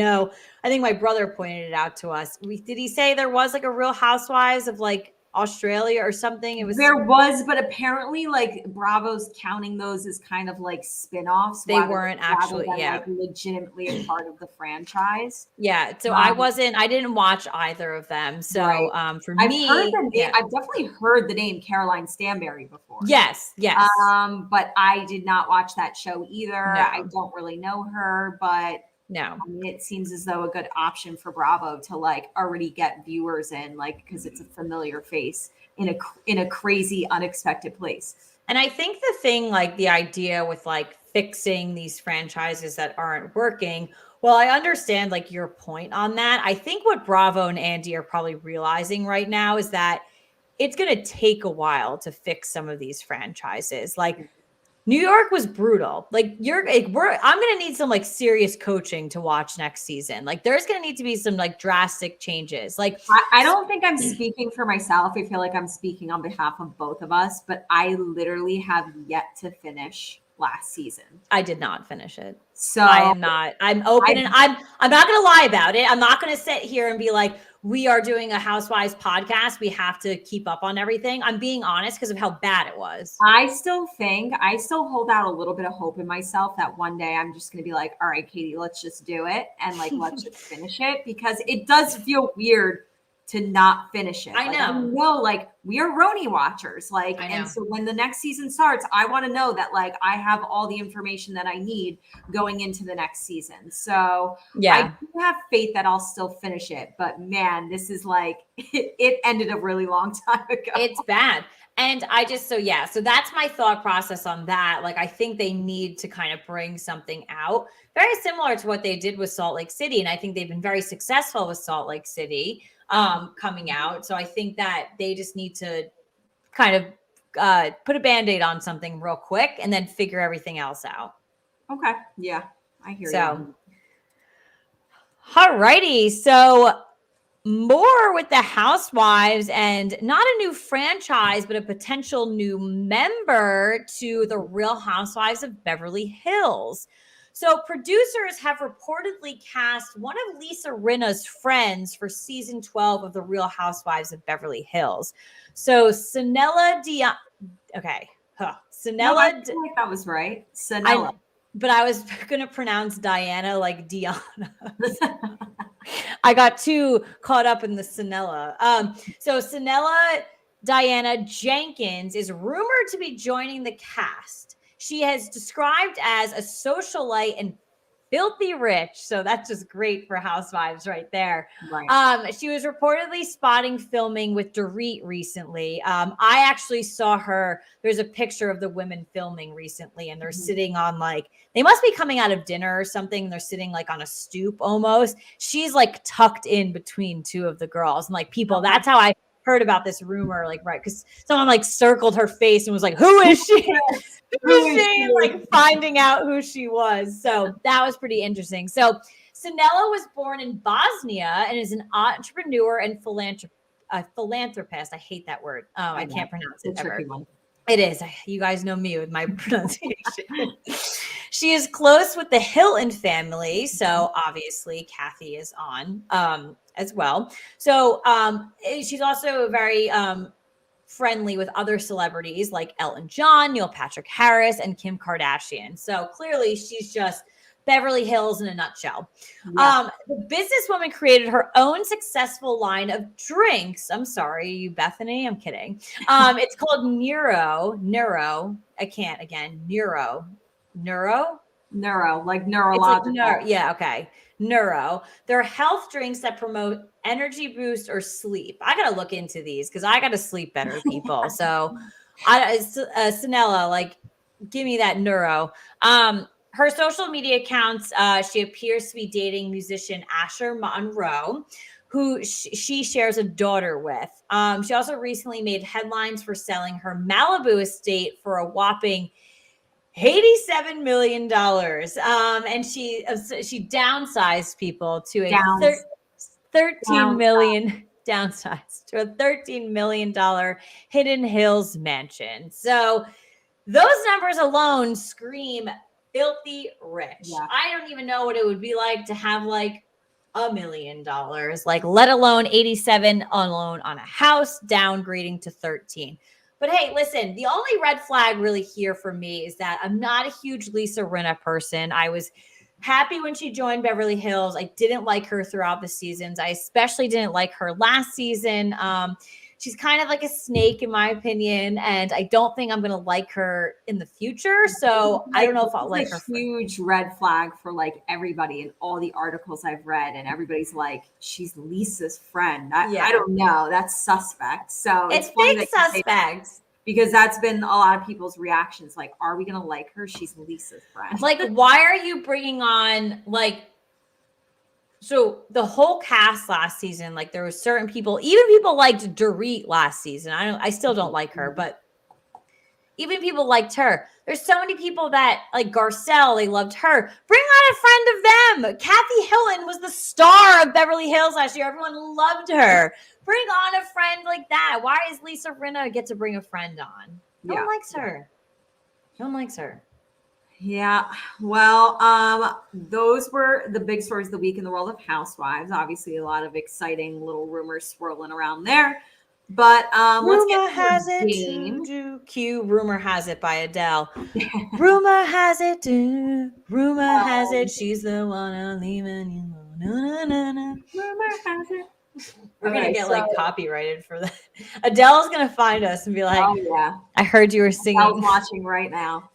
think my brother pointed it out to us. Did he say there was like a Real Housewives of like Australia or something? There was, but apparently like Bravo's counting those as kind of like spin-offs. They weren't actually like legitimately a part of the franchise. Yeah. So I didn't watch either of them. So for me, I've definitely heard the name Caroline Stanbury before. Yes. But I did not watch that show either. No. I don't really know her, but no, I mean, it seems as though a good option for Bravo to like already get viewers in, like, because it's a familiar face in a crazy, unexpected place. And I think the thing, like the idea with like fixing these franchises that aren't working, well, I understand like your point on that. I think what Bravo and Andy are probably realizing right now is that it's going to take a while to fix some of these franchises. Like, New York was brutal. Like I'm going to need some like serious coaching to watch next season. Like there's going to need to be some like drastic changes. Like I don't think I'm speaking for myself. I feel like I'm speaking on behalf of both of us, but I literally have yet to finish last season. I did not finish it. So I'm open and I'm not going to lie about it. I'm not going to sit here and be like, we are doing a Housewives podcast. We have to keep up on everything. I'm being honest because of how bad it was. I still hold out a little bit of hope in myself that one day I'm just going to be like, all right, Katie, let's just do it. And like, let's just finish it, because it does feel weird to not finish it. I know. Like we are Roni watchers. Like, and so when the next season starts, I want to know that like I have all the information that I need going into the next season. So I do have faith that I'll still finish it. But man, this is like, it ended a really long time ago. It's bad. And I just, so that's my thought process on that. Like, I think they need to kind of bring something out very similar to what they did with Salt Lake City. And I think they've been very successful with Salt Lake City coming out. So I think that they just need to kind of put a Band-Aid on something real quick and then figure everything else out. Okay. Yeah, I hear you. All righty. So more with the Housewives, and not a new franchise, but a potential new member to the Real Housewives of Beverly Hills. So producers have reportedly cast one of Lisa Rinna's friends for season 12 of the Real Housewives of Beverly Hills. So Sanella Dion. Okay. Sanella. I feel like that was right. Sanella. But I was going to pronounce Diana like Diana. I got too caught up in the Sanella. So Sanella Diana Jenkins is rumored to be joining the cast. She has described as a socialite and filthy rich. So that's just great for Housewives right there. Right. She was reportedly spotting filming with Dorit recently. I actually saw her. There's a picture of the women filming recently, and they're sitting on like, they must be coming out of dinner or something. They're sitting like on a stoop almost. She's like tucked in between two of the girls. And like people, that's how I heard about this rumor, like, right, because someone like circled her face and was like, who is she? Who is she? Like finding out who she was. So that was pretty interesting. So Sanella was born in Bosnia and is an entrepreneur and philanthropist. I hate that word. I can't pronounce it ever. It is. You guys know me with my pronunciation. She is close with the Hilton family. So obviously Kathy is on as well. So she's also very friendly with other celebrities like Elton John, Neil Patrick Harris, and Kim Kardashian. So clearly she's just Beverly Hills in a nutshell. Yeah. The businesswoman created her own successful line of drinks. I'm sorry, you Bethany. I'm kidding. It's called Neuro. I can't again. Neuro, like neurological. Yeah. Okay. Neuro. They're health drinks that promote energy boost or sleep. I got to look into these because I got to sleep better, people. So Sanella, like, give me that Neuro. Her social media accounts, she appears to be dating musician Asher Monroe, who she shares a daughter with. She also recently made headlines for selling her Malibu estate for a whopping $87 million. And she downsized people to a $13 million downsized to a $13 million Hidden Hills mansion. So those numbers alone scream filthy rich. Yeah. I don't even know what it would be like to have like $1 million, like let alone 87 alone on a house, downgrading to 13. But hey, listen, the only red flag really here for me is that I'm not a huge Lisa Rinna person. I was happy when she joined Beverly Hills. I didn't like her throughout the seasons. I especially didn't like her last season. She's kind of like a snake, in my opinion, and I don't think I'm going to like her in the future. So I don't know if I'll like her. Huge red flag for like everybody in all the articles I've read, and everybody's like, she's Lisa's friend. I don't know. That's suspect. So it's big suspect. Because that's been a lot of people's reactions. Like, are we going to like her? She's Lisa's friend. Like, why are you bringing on like, so the whole cast last season, like there was certain people, even people liked Dorit last season. I still don't like her, but even people liked her. There's so many people that like Garcelle, they loved her. Bring on a friend of them. Kathy Hilton was the star of Beverly Hills last year. Everyone loved her. Bring on a friend like that. Why is Lisa Rinna get to bring a friend on? No one likes her. No one likes her. Yeah, well, those were the big stories of the week in the world of Housewives. Obviously, a lot of exciting little rumors swirling around there. But let's get Rumor to our has it to game. do. Cue Rumor Has It by Adele. Rumor has it to. Rumor has it she's the one I'm leaving you. Na, na, na. Rumor has it. We're gonna Okay, get so like copyrighted for that. Adele's gonna find us and be like, oh yeah, "I heard you were I was singing." watching right now.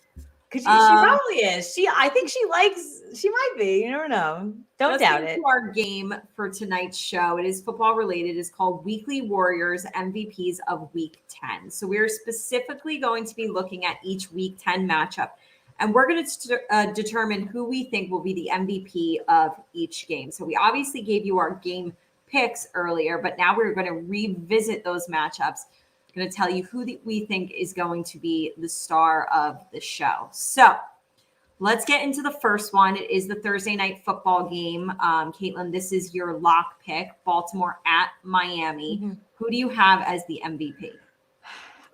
Cause she probably is. I think she likes. She might be. You never know. Don't Let's get doubt into it. our game for tonight's show. It is football related. It's called Weekly Warriors MVPs of Week 10. So we're specifically going to be looking at each Week 10 matchup, and we're going to determine who we think will be the MVP of each game. So we obviously gave you our game picks earlier, but now we're going to revisit those matchups. I'm going to tell you who we think is going to be the star of the show. So let's get into the first one. It is the Thursday night football game. Caitlin, this is your lock pick, Baltimore at Miami. Mm-hmm. Who do you have as the MVP?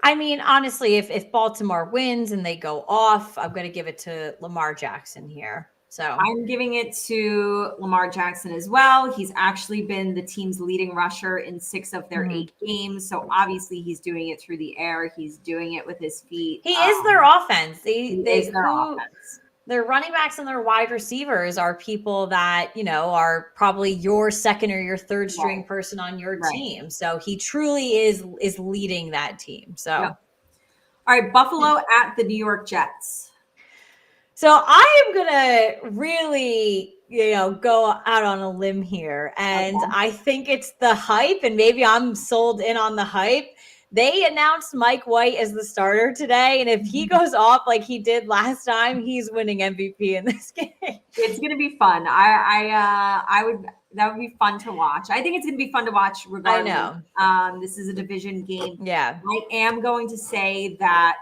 I mean, honestly, if Baltimore wins and they go off, I'm going to give it to Lamar Jackson here. So I'm giving it to Lamar Jackson as well. He's actually been the team's leading rusher in 6 of their 8 games. So obviously he's doing it through the air. He's doing it with his feet. He is their offense. He is their offense. Their running backs and their wide receivers are people that, are probably your second or your third string person on your team. So he truly is leading that team. So, All right, Buffalo at the New York Jets. So I am going to really, go out on a limb here. And I think it's the hype, and maybe I'm sold in on the hype. They announced Mike White as the starter today, and if he goes off like he did last time, he's winning MVP in this game. It's gonna be fun. That would be fun to watch. I think it's gonna be fun to watch regardless. I know. This is a division game. Yeah. I am going to say that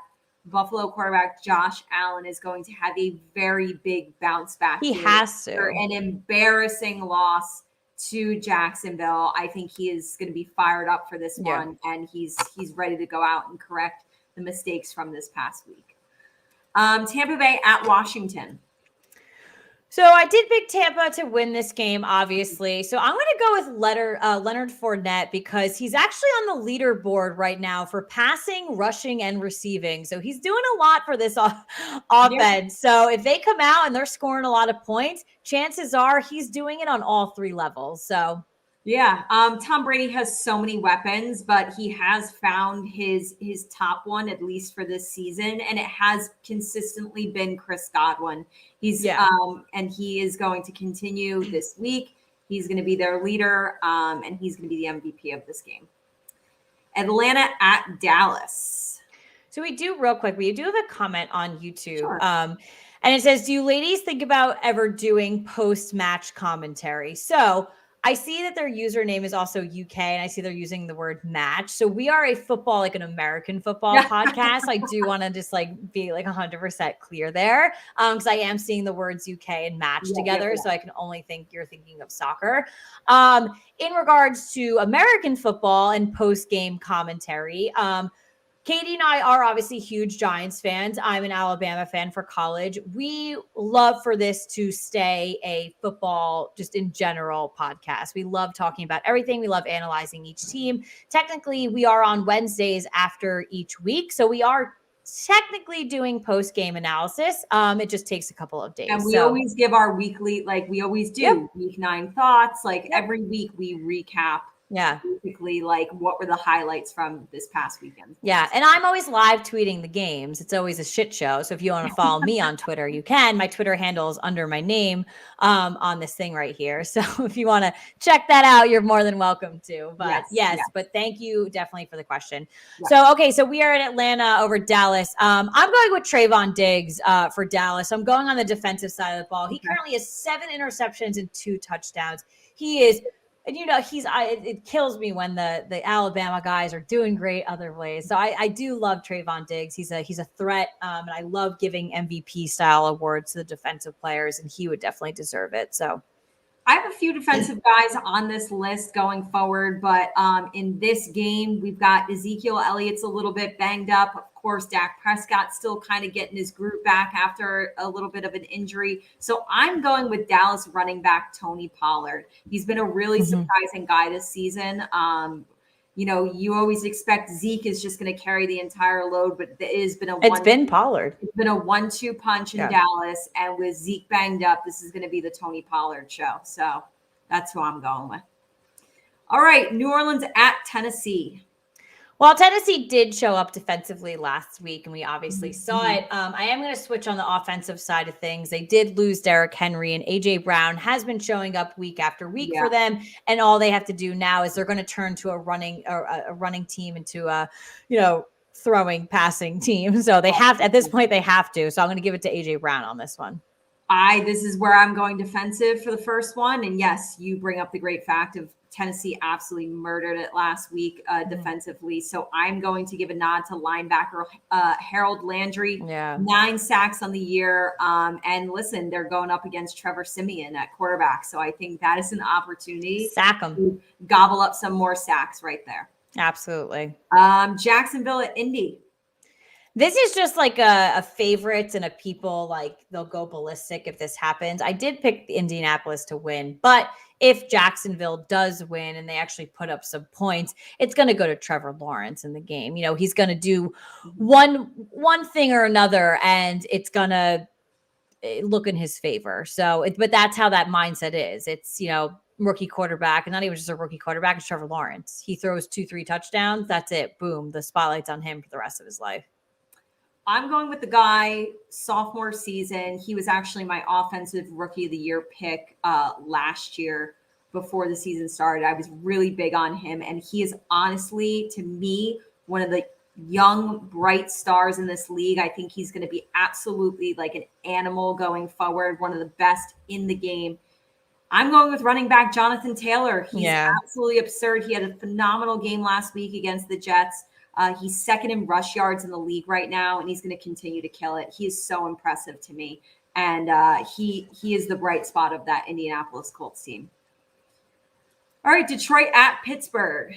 Buffalo quarterback Josh Allen is going to have a very big bounce back. He has to. An embarrassing loss to Jacksonville. I think he is going to be fired up for this one, and he's ready to go out and correct the mistakes from this past week. Tampa Bay at Washington. So I did pick Tampa to win this game, obviously. So I'm going to go with Leonard Fournette because he's actually on the leaderboard right now for passing, rushing, and receiving. So he's doing a lot for this offense. Yeah. So if they come out and they're scoring a lot of points, chances are he's doing it on all 3 levels. So yeah, Tom Brady has so many weapons, but he has found his top one, at least for this season, and it has consistently been Chris Godwin. He's and he is going to continue this week. He's going to be their leader, and he's going to be the MVP of this game. Atlanta at Dallas. So we do real quick. We do have a comment on YouTube. Sure. And it says, do you ladies think about ever doing post-match commentary? So I see that their username is also UK, and I see they're using the word match. So we are a football, like an American football podcast. I do want to just be 100% clear there, because I am seeing the words UK and match together. So I can only think you're thinking of soccer. In regards to American football and post-game commentary, Katie and I are obviously huge Giants fans. I'm an Alabama fan for college. We love for this to stay a football, just in general, podcast. We love talking about everything. We love analyzing each team. Technically, we are on Wednesdays after each week. So we are technically doing post-game analysis. It just takes a couple of days. And we always give our weekly, we always do, week 9 thoughts. Every week we recap. Yeah. Basically, what were the highlights from this past weekend? Yeah. And I'm always live tweeting the games. It's always a shit show. So if you want to follow me on Twitter, you can. My Twitter handle is under my name on this thing right here. So if you want to check that out, you're more than welcome to. But yes. But thank you definitely for the question. Yes. So, okay. So we are in Atlanta over Dallas. I'm going with Trayvon Diggs for Dallas. I'm going on the defensive side of the ball. He currently has 7 interceptions and 2 touchdowns. He is... And it kills me when the Alabama guys are doing great other ways. So I do love Trayvon Diggs. He's a threat, and I love giving MVP style awards to the defensive players, and he would definitely deserve it. So I have a few defensive guys on this list going forward, but in this game we've got Ezekiel Elliott's a little bit banged up. Of course, Dak Prescott still kind of getting his groove back after a little bit of an injury. So I'm going with Dallas running back Tony Pollard. He's been a really surprising guy this season. You always expect Zeke is just going to carry the entire load, but it's been Pollard. It's been a 1-2 punch in Dallas, and with Zeke banged up, this is going to be the Tony Pollard show. So that's who I'm going with. All right, New Orleans at Tennessee. Well, Tennessee did show up defensively last week, and we obviously saw it. I am going to switch on the offensive side of things. They did lose Derrick Henry, and A.J. Brown has been showing up week after week for them. And all they have to do now is they're going to turn to a running team into a, throwing, passing team. So they have to, at this point, they have to. So I'm going to give it to A.J. Brown on this one. This is where I'm going defensive for the first one. And yes, you bring up the great fact of Tennessee absolutely murdered it last week defensively. So I'm going to give a nod to linebacker Harold Landry. 9 sacks on the year. And listen, they're going up against Trevor Siemian at quarterback. So I think that is an opportunity. Sack them. To gobble up some more sacks right there. Absolutely. Jacksonville at Indy. This is just like a favorite and a people, like they'll go ballistic if this happens. I did pick Indianapolis to win, but if Jacksonville does win and they actually put up some points, it's going to go to Trevor Lawrence in the game. He's going to do one thing or another, and it's going to look in his favor. But that's how that mindset is. It's, rookie quarterback, and not even just a rookie quarterback, it's Trevor Lawrence. He throws 2-3 touchdowns. That's it. Boom. The spotlight's on him for the rest of his life. I'm going with the guy, sophomore season. He was actually my offensive rookie of the year pick last year before the season started. I was really big on him, and he is honestly, to me, one of the young, bright stars in this league. I think he's going to be absolutely like an animal going forward, one of the best in the game. I'm going with running back Jonathan Taylor. He's absolutely absurd. He had a phenomenal game last week against the Jets. He's second in rush yards in the league right now, and he's going to continue to kill it. He is so impressive to me, and he is the bright spot of that Indianapolis Colts team. All right, Detroit at Pittsburgh.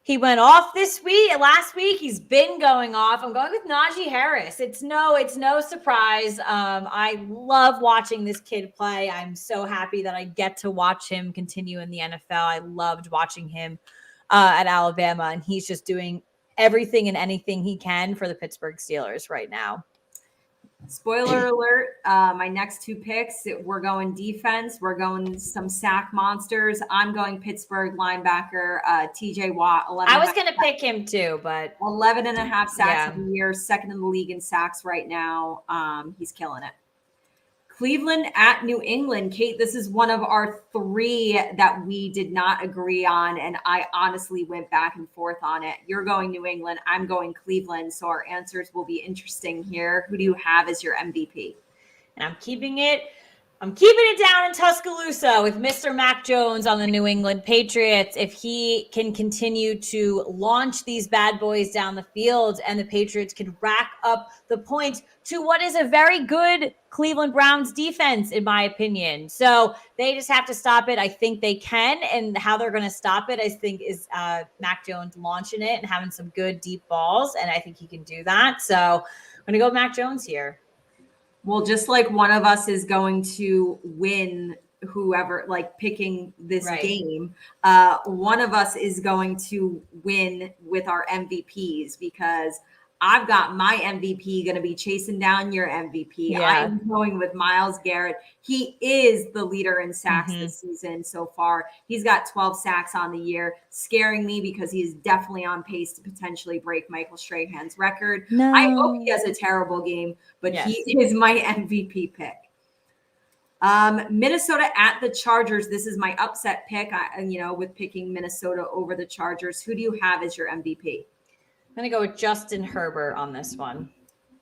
He went off last week. He's been going off. I'm going with Najee Harris. It's no surprise. I love watching this kid play. I'm so happy that I get to watch him continue in the NFL. I loved watching him at Alabama, and he's just doing everything and anything he can for the Pittsburgh Steelers right now. Spoiler alert, my next 2 picks, we're going defense. We're going some sack monsters. I'm going Pittsburgh linebacker TJ Watt. I was going to pick him too, but 11.5 sacks of the year, second in the league in sacks right now. He's killing it. Cleveland at New England. Kate, this is one of our 3 that we did not agree on, and I honestly went back and forth on it. You're going New England. I'm going Cleveland, so our answers will be interesting here. Who do you have as your MVP? And I'm keeping it down in Tuscaloosa with Mr. Mac Jones on the New England Patriots. If he can continue to launch these bad boys down the field and the Patriots can rack up the points to what is a very good Cleveland Browns defense, in my opinion. So they just have to stop it. I think they can. And how they're going to stop it, I think, is Mac Jones launching it and having some good deep balls. And I think he can do that. So I'm going to go with Mac Jones here. Well, just like one of us is going to win whoever, like picking this game, one of us is going to win with our MVPs, because I've got my MVP going to be chasing down your MVP. I'm going with Myles Garrett. He is the leader in sacks this season so far. He's got 12 sacks on the year, scaring me because he is definitely on pace to potentially break Michael Strahan's record. No. I hope he has a terrible game, but he is my MVP pick. Minnesota at the Chargers. This is my upset pick, with picking Minnesota over the Chargers. Who do you have as your MVP? I'm going to go with Justin Herbert on this one.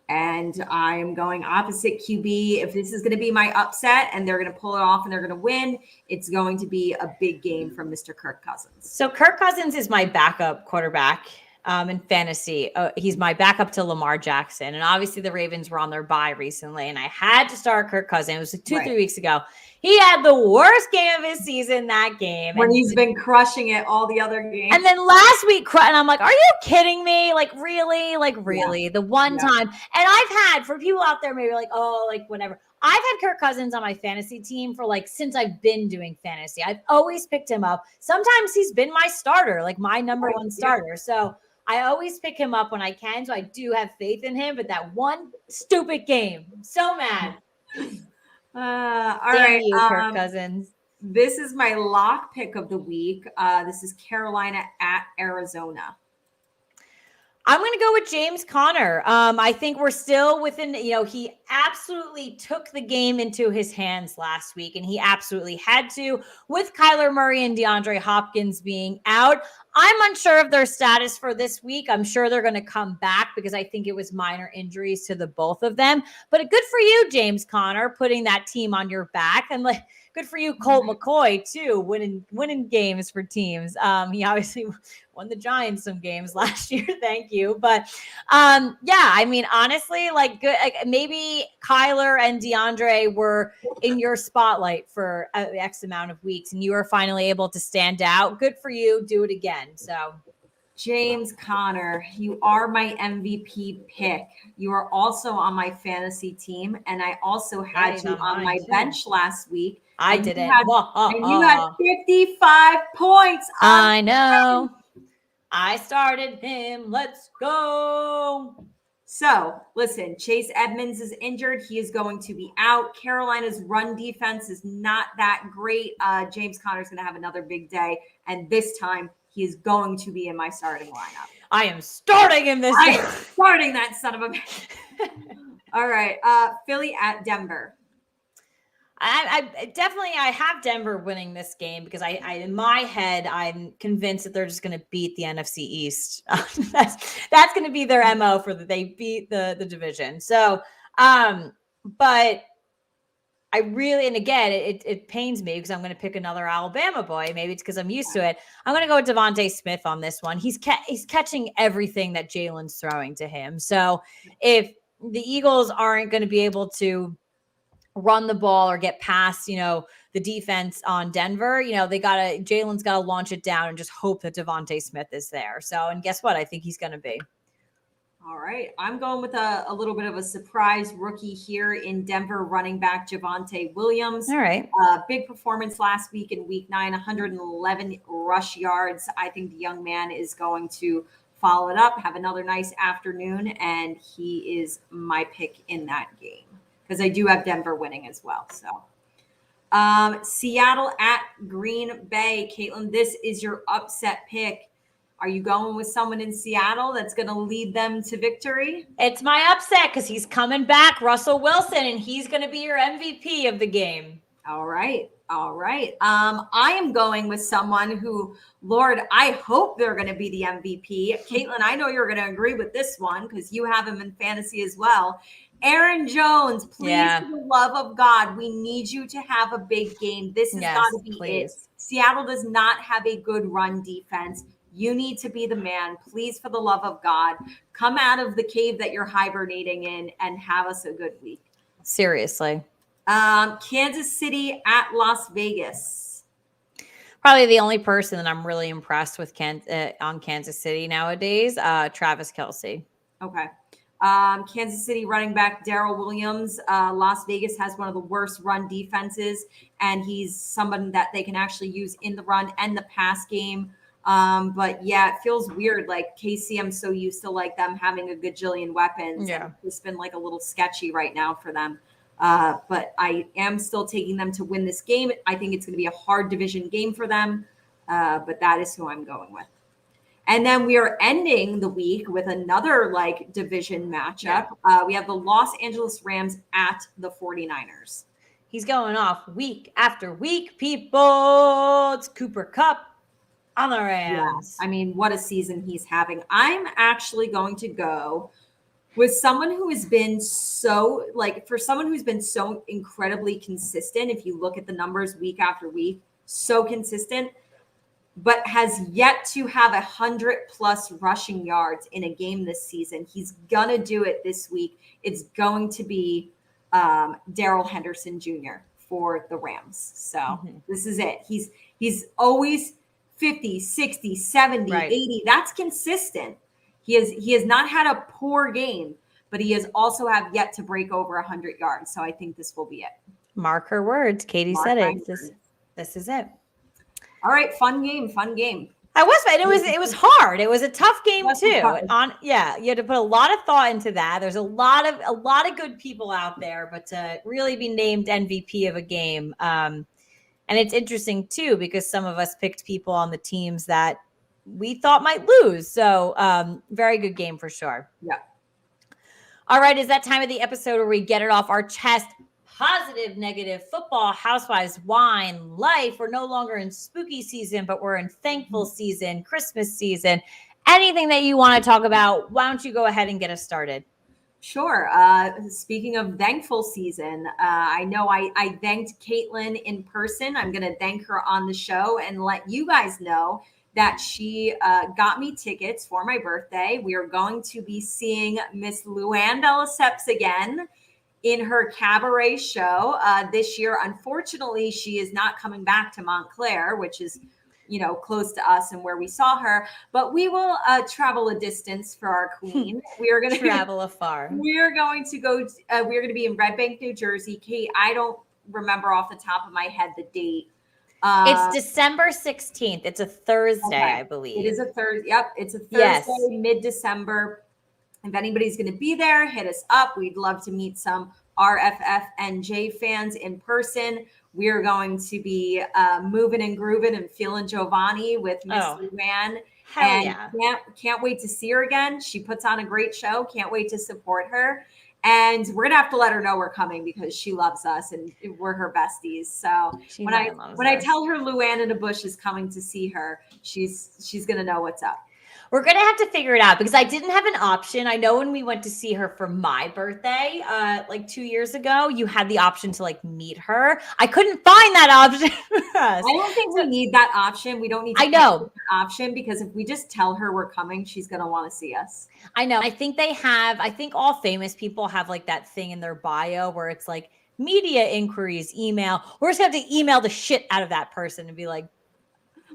And I am going opposite QB. If this is going to be my upset and they're going to pull it off and they're going to win, it's going to be a big game from Mr. Kirk Cousins. So Kirk Cousins is my backup quarterback. in fantasy. He's my backup to Lamar Jackson. And obviously the Ravens were on their bye recently, and I had to start Kirk Cousins. It was like 3 weeks ago. He had the worst game of his season that game. When he's been crushing it all the other games. And then last week, and I'm like, are you kidding me? Like, really? Like, really? Yeah. The one time. And I've had, for people out there maybe like, oh, like, whatever. I've had Kirk Cousins on my fantasy team for like, since I've been doing fantasy. I've always picked him up. Sometimes he's been my starter, like my number one starter. So I always pick him up when I can. So I do have faith in him. But that one stupid game, I'm so mad. All right, Kirk Cousins. This is my lock pick of the week. This is Carolina at Arizona. I'm going to go with James Conner. I think we're still within, he absolutely took the game into his hands last week, and he absolutely had to with Kyler Murray and DeAndre Hopkins being out. I'm unsure of their status for this week. I'm sure they're going to come back because I think it was minor injuries to the both of them. But good for you, James Conner, putting that team on your back. And good for you, Colt McCoy, too, winning games for teams. He obviously won the Giants some games last year. Thank you. But I mean, honestly, good. Maybe Kyler and DeAndre were in your spotlight for X amount of weeks, and you were finally able to stand out. Good for you. Do it again. So, James Conner, you are my MVP pick. You are also on my fantasy team, and I also had you on my bench last week. I did it. And you had 55 points. I know. I started him. Let's go. So, listen, Chase Edmonds is injured. He is going to be out. Carolina's run defense is not that great. James Conner is going to have another big day. And this time, he is going to be in my starting lineup. I am starting him this day. I am starting that son of a bitch. All right. Philly at Denver. I definitely have Denver winning this game because I in my head I'm convinced that they're just going to beat the NFC East. That's going to be their MO for that they beat the division. So, but I really, and again, it pains me because I'm going to pick another Alabama boy. Maybe it's because I'm used to it. I'm going to go with Devontae Smith on this one. He's catching everything that Jalen's throwing to him. So if the Eagles aren't going to be able to run the ball or get past, the defense on Denver, Jalen's got to launch it down and just hope that Devontae Smith is there. So, and guess what? I think he's going to be. All right. I'm going with a little bit of a surprise rookie here in Denver, running back Javonte Williams. All right. Big performance last week in week 9, 111 rush yards. I think the young man is going to follow it up, have another nice afternoon, and he is my pick in that game. Because I do have Denver winning as well. So, Seattle at Green Bay. Caitlin, this is your upset pick. Are you going with someone in Seattle that's going to lead them to victory? It's my upset because he's coming back, Russell Wilson, and he's going to be your MVP of the game. All right. I am going with someone who, Lord, I hope they're going to be the MVP. Caitlin, I know you're going to agree with this one because you have him in fantasy as well. Aaron Jones, please, for the love of God, we need you to have a big game. This has got to be it. Seattle does not have a good run defense. You need to be the man. Please, for the love of God, come out of the cave that you're hibernating in and have us a good week. Seriously. Kansas City at Las Vegas. Probably the only person that I'm really impressed with on Kansas City nowadays, Travis Kelce. Okay. Kansas City running back Darrell Williams. Las Vegas has one of the worst run defenses, and he's somebody that they can actually use in the run and the pass game. But yeah, it feels weird. Like KC, I'm so used to them having a gajillion weapons. Yeah. It's been a little sketchy right now for them. But I am still taking them to win this game. I think it's going to be a hard division game for them. But that is who I'm going with. And then we are ending the week with another division matchup. We have the Los Angeles Rams at the 49ers. He's going off week after week, people. It's Cooper Kupp on the Rams. Yeah. I mean, what a season he's having. I'm actually going to go with someone who has been so incredibly consistent. If you look at the numbers week after week, so consistent. but has yet to have 100+ rushing yards in a game this season. He's gonna do it this week. It's going to be Darrell Henderson Jr. for the Rams. So this is it. He's always 50, 60, 70, Right. 80. That's consistent. He has not had a poor game, but he has also have yet to break over 100 yards. So I think this will be it. Mark her words. Katie Mark said my it. This is it. All right, fun game, fun game. I was, and it was hard. It was a tough game That's too. hard. You had to put a lot of thought into that. There's a lot of good people out there, but to really be named MVP of a game, and it's interesting too because some of us picked people on the teams that we thought might lose. So, very good game for sure. Yeah. All right, is that time of the episode where we get it off our chest? Positive, negative, football, housewives, wine, life. We're no longer in spooky season, but we're in thankful season, Christmas season. Anything that you want to talk about, why don't you go ahead and get us started? Sure. Speaking of thankful season, I know I thanked Caitlin in person. I'm going to thank her on the show and let you guys know that she got me tickets for my birthday. We are going to be seeing Miss Luann de Lesseps again in her cabaret show this year. Unfortunately, she is not coming back to Montclair, which is, close to us and where we saw her, but we will travel a distance for our queen. We are going to travel afar. We are going to go. We're going to be in Red Bank, New Jersey. Kate, I don't remember off the top of my head the date. It's December 16th. It's a Thursday, okay. I believe. It is a Thursday. Yep, it's a Thursday, yes. Mid-December. If anybody's going to be there, hit us up. We'd love to meet some RFFNJ fans in person. We are going to be moving and grooving and feeling Giovanni with Miss Luann. Hell yeah. Can't wait to see her again. She puts on a great show. Can't wait to support her. And we're gonna have to let her know we're coming because she loves us and we're her besties. So when I tell her Luann in a bush is coming to see her, she's gonna know what's up. We're going to have to figure it out because I didn't have an option. I know when we went to see her for my birthday, like 2 years ago, you had the option to like meet her. I couldn't find that option. I don't think we need that option. We don't need to that option because if we just tell her we're coming, she's going to want to see us. I know. I think all famous people have like that thing in their bio where it's like media inquiries, email. We're just going to have to email the shit out of that person and be like,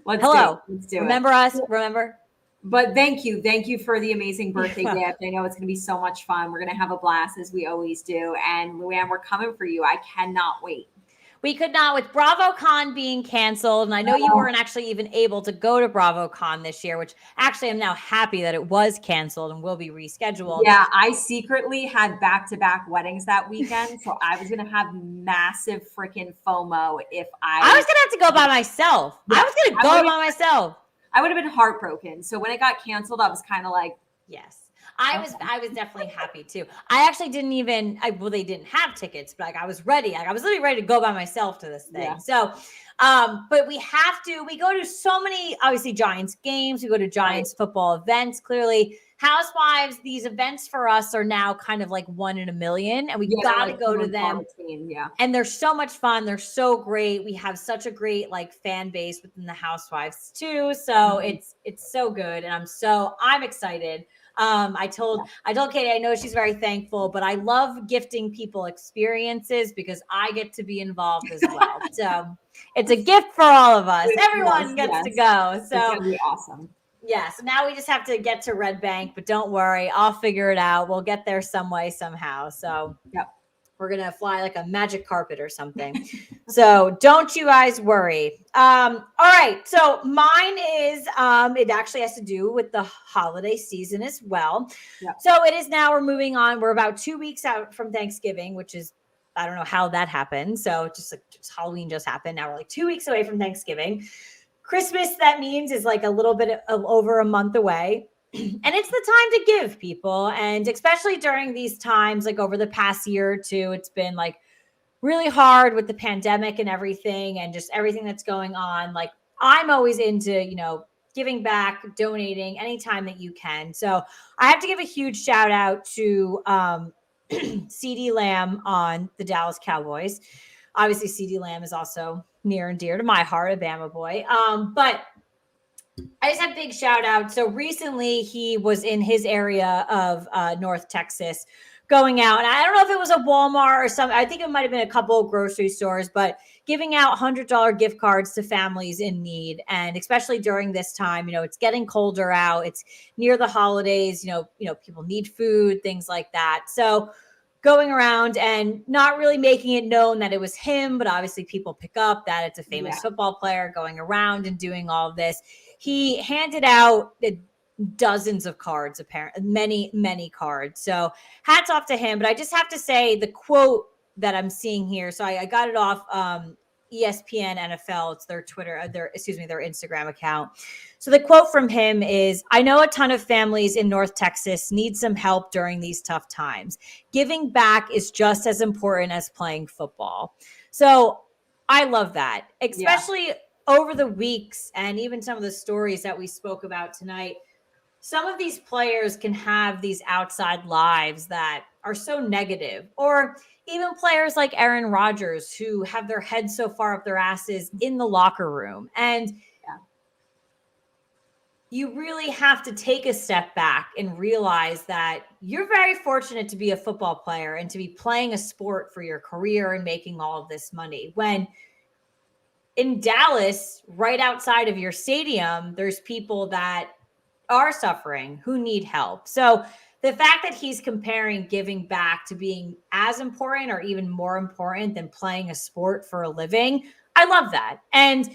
hello, let's do remember it. us? Remember? But thank you for the amazing birthday gift. I know it's going to be so much fun. We're going to have a blast as we always do. And Luann, we're coming for you. I cannot wait. We could not, with BravoCon being canceled, and I know you weren't actually even able to go to BravoCon this year, which actually I'm now happy that it was canceled and will be rescheduled. Yeah, I secretly had back-to-back weddings that weekend, so I was going to have massive freaking FOMO if I was going to have to go by myself. Yeah, I was going to go by myself. I would have been heartbroken. So when it got canceled, I was kind of like, yes. I was definitely happy too. I actually didn't even, they didn't have tickets, but like I was ready. Like I was literally ready to go by myself to this thing. Yeah. So, but we go to so many, obviously Giants games, we go to Giants football events. Clearly Housewives, these events for us are now kind of like 1 in a million and we got to go to them. Yeah. And they're so much fun. They're so great. We have such a great like fan base within the Housewives too. So it's so good. And I'm excited. I told Katie, I know she's very thankful, but I love gifting people experiences because I get to be involved as well. So it's a gift for all of us. Everyone gets to go. So it's gonna be awesome. Yeah. So now we just have to get to Red Bank, but don't worry, I'll figure it out. We'll get there some way, somehow. So we're going to fly like a magic carpet or something. So don't you guys worry. All right. So mine is, it actually has to do with the holiday season as well. Yeah. So it is now, we're moving on. We're about 2 weeks out from Thanksgiving, which is, I don't know how that happened. So just Halloween just happened. Now we're like 2 weeks away from Thanksgiving. Christmas, that means, is like a little bit of over a month away. And it's the time to give, people. And especially during these times, like over the past year or two, it's been like really hard with the pandemic and everything and just everything that's going on. Like I'm always into, giving back, donating anytime that you can. So I have to give a huge shout out to CeeDee Lamb on the Dallas Cowboys. Obviously, CeeDee Lamb is also near and dear to my heart, a Bama boy. But I just have big shout out. So recently he was in his area of North Texas going out. And I don't know if it was a Walmart or something. I think it might have been a couple of grocery stores, but giving out $100 gift cards to families in need. And especially during this time, it's getting colder out. It's near the holidays, people need food, things like that. So going around and not really making it known that it was him, but obviously people pick up that it's a famous football player going around and doing all of this. He handed out dozens of cards, apparently many cards. So hats off to him. But I just have to say the quote that I'm seeing here. So I got it off ESPN NFL. It's their Twitter, their Instagram account. So the quote from him is, "I know a ton of families in North Texas need some help during these tough times. Giving back is just as important as playing football." So I love that, especially over the weeks and even some of the stories that we spoke about tonight. Some of these players can have these outside lives that are so negative, or even players like Aaron Rodgers who have their heads so far up their asses in the locker room. And you really have to take a step back and realize that you're very fortunate to be a football player and to be playing a sport for your career and making all of this money. When in Dallas, right outside of your stadium, there's people that are suffering who need help. So the fact that he's comparing giving back to being as important or even more important than playing a sport for a living, I love that. And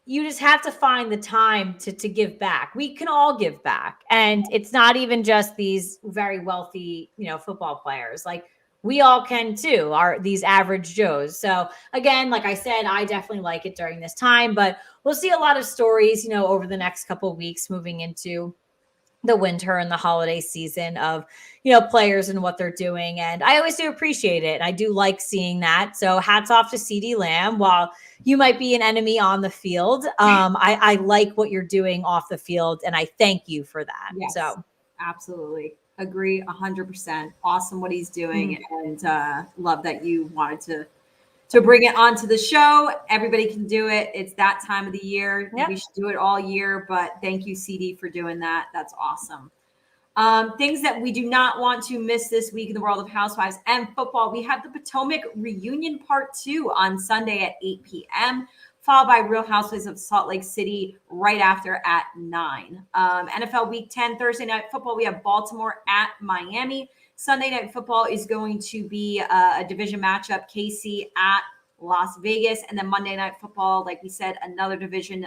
you just have to find the time to give back. We can all give back. And it's not even just these very wealthy, football players. Like we all can too, are these average Joes. So again, like I said, I definitely like it during this time, but we'll see a lot of stories, over the next couple of weeks moving into the winter and the holiday season of, players and what they're doing. And I always do appreciate it. I do like seeing that. So hats off to CeeDee Lamb. While you might be an enemy on the field, I like what you're doing off the field. And I thank you for that. Yes, so absolutely. Agree 100%. Awesome what he's doing. And love that you wanted to bring it onto the show. Everybody can do it. It's that time of the year. Yep. We should do it all year, but thank you, CD, for doing that. That's awesome. Things that we do not want to miss this week in the world of Housewives and football. We have the Potomac Reunion Part 2 on Sunday at 8 p.m., followed by Real Housewives of Salt Lake City right after at 9. NFL Week 10, Thursday Night Football, we have Baltimore at Miami. Sunday Night Football is going to be a division matchup, KC at Las Vegas. And then Monday Night Football, like we said, another division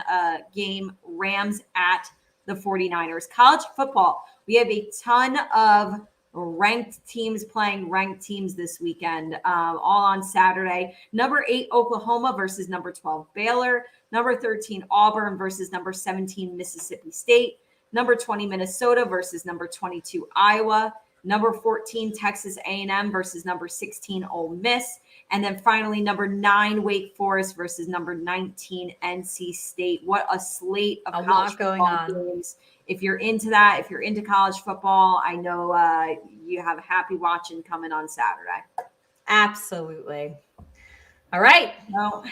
game, Rams at the 49ers. College football, we have a ton of ranked teams playing ranked teams this weekend, all on Saturday. Number 8, Oklahoma versus number 12, Baylor. Number 13, Auburn versus number 17, Mississippi State. Number 20, Minnesota versus number 22, Iowa. Number 14, Texas A&M versus number 16, Ole Miss. And then finally, number 9, Wake Forest versus number 19, NC State. What a slate of college football games. If you're into that, if you're into college football, I know you have a happy watching coming on Saturday. Absolutely. All right. Well,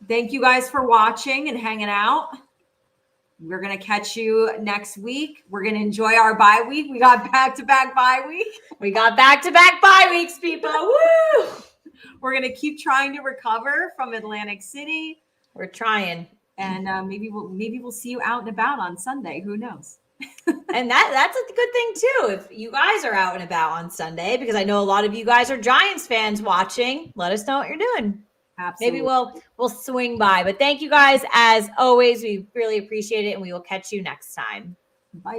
thank you guys for watching and hanging out. We're going to catch you next week. We're going to enjoy our bye week. We got back-to-back bye week. We got back-to-back bye weeks, people. Woo! We're going to keep trying to recover from Atlantic City. We're trying. And maybe we'll see you out and about on Sunday. Who knows? And that's a good thing, too, if you guys are out and about on Sunday, because I know a lot of you guys are Giants fans watching. Let us know what you're doing. Absolutely. Maybe we'll swing by. But thank you guys, as always. We really appreciate it, and we will catch you next time. Bye.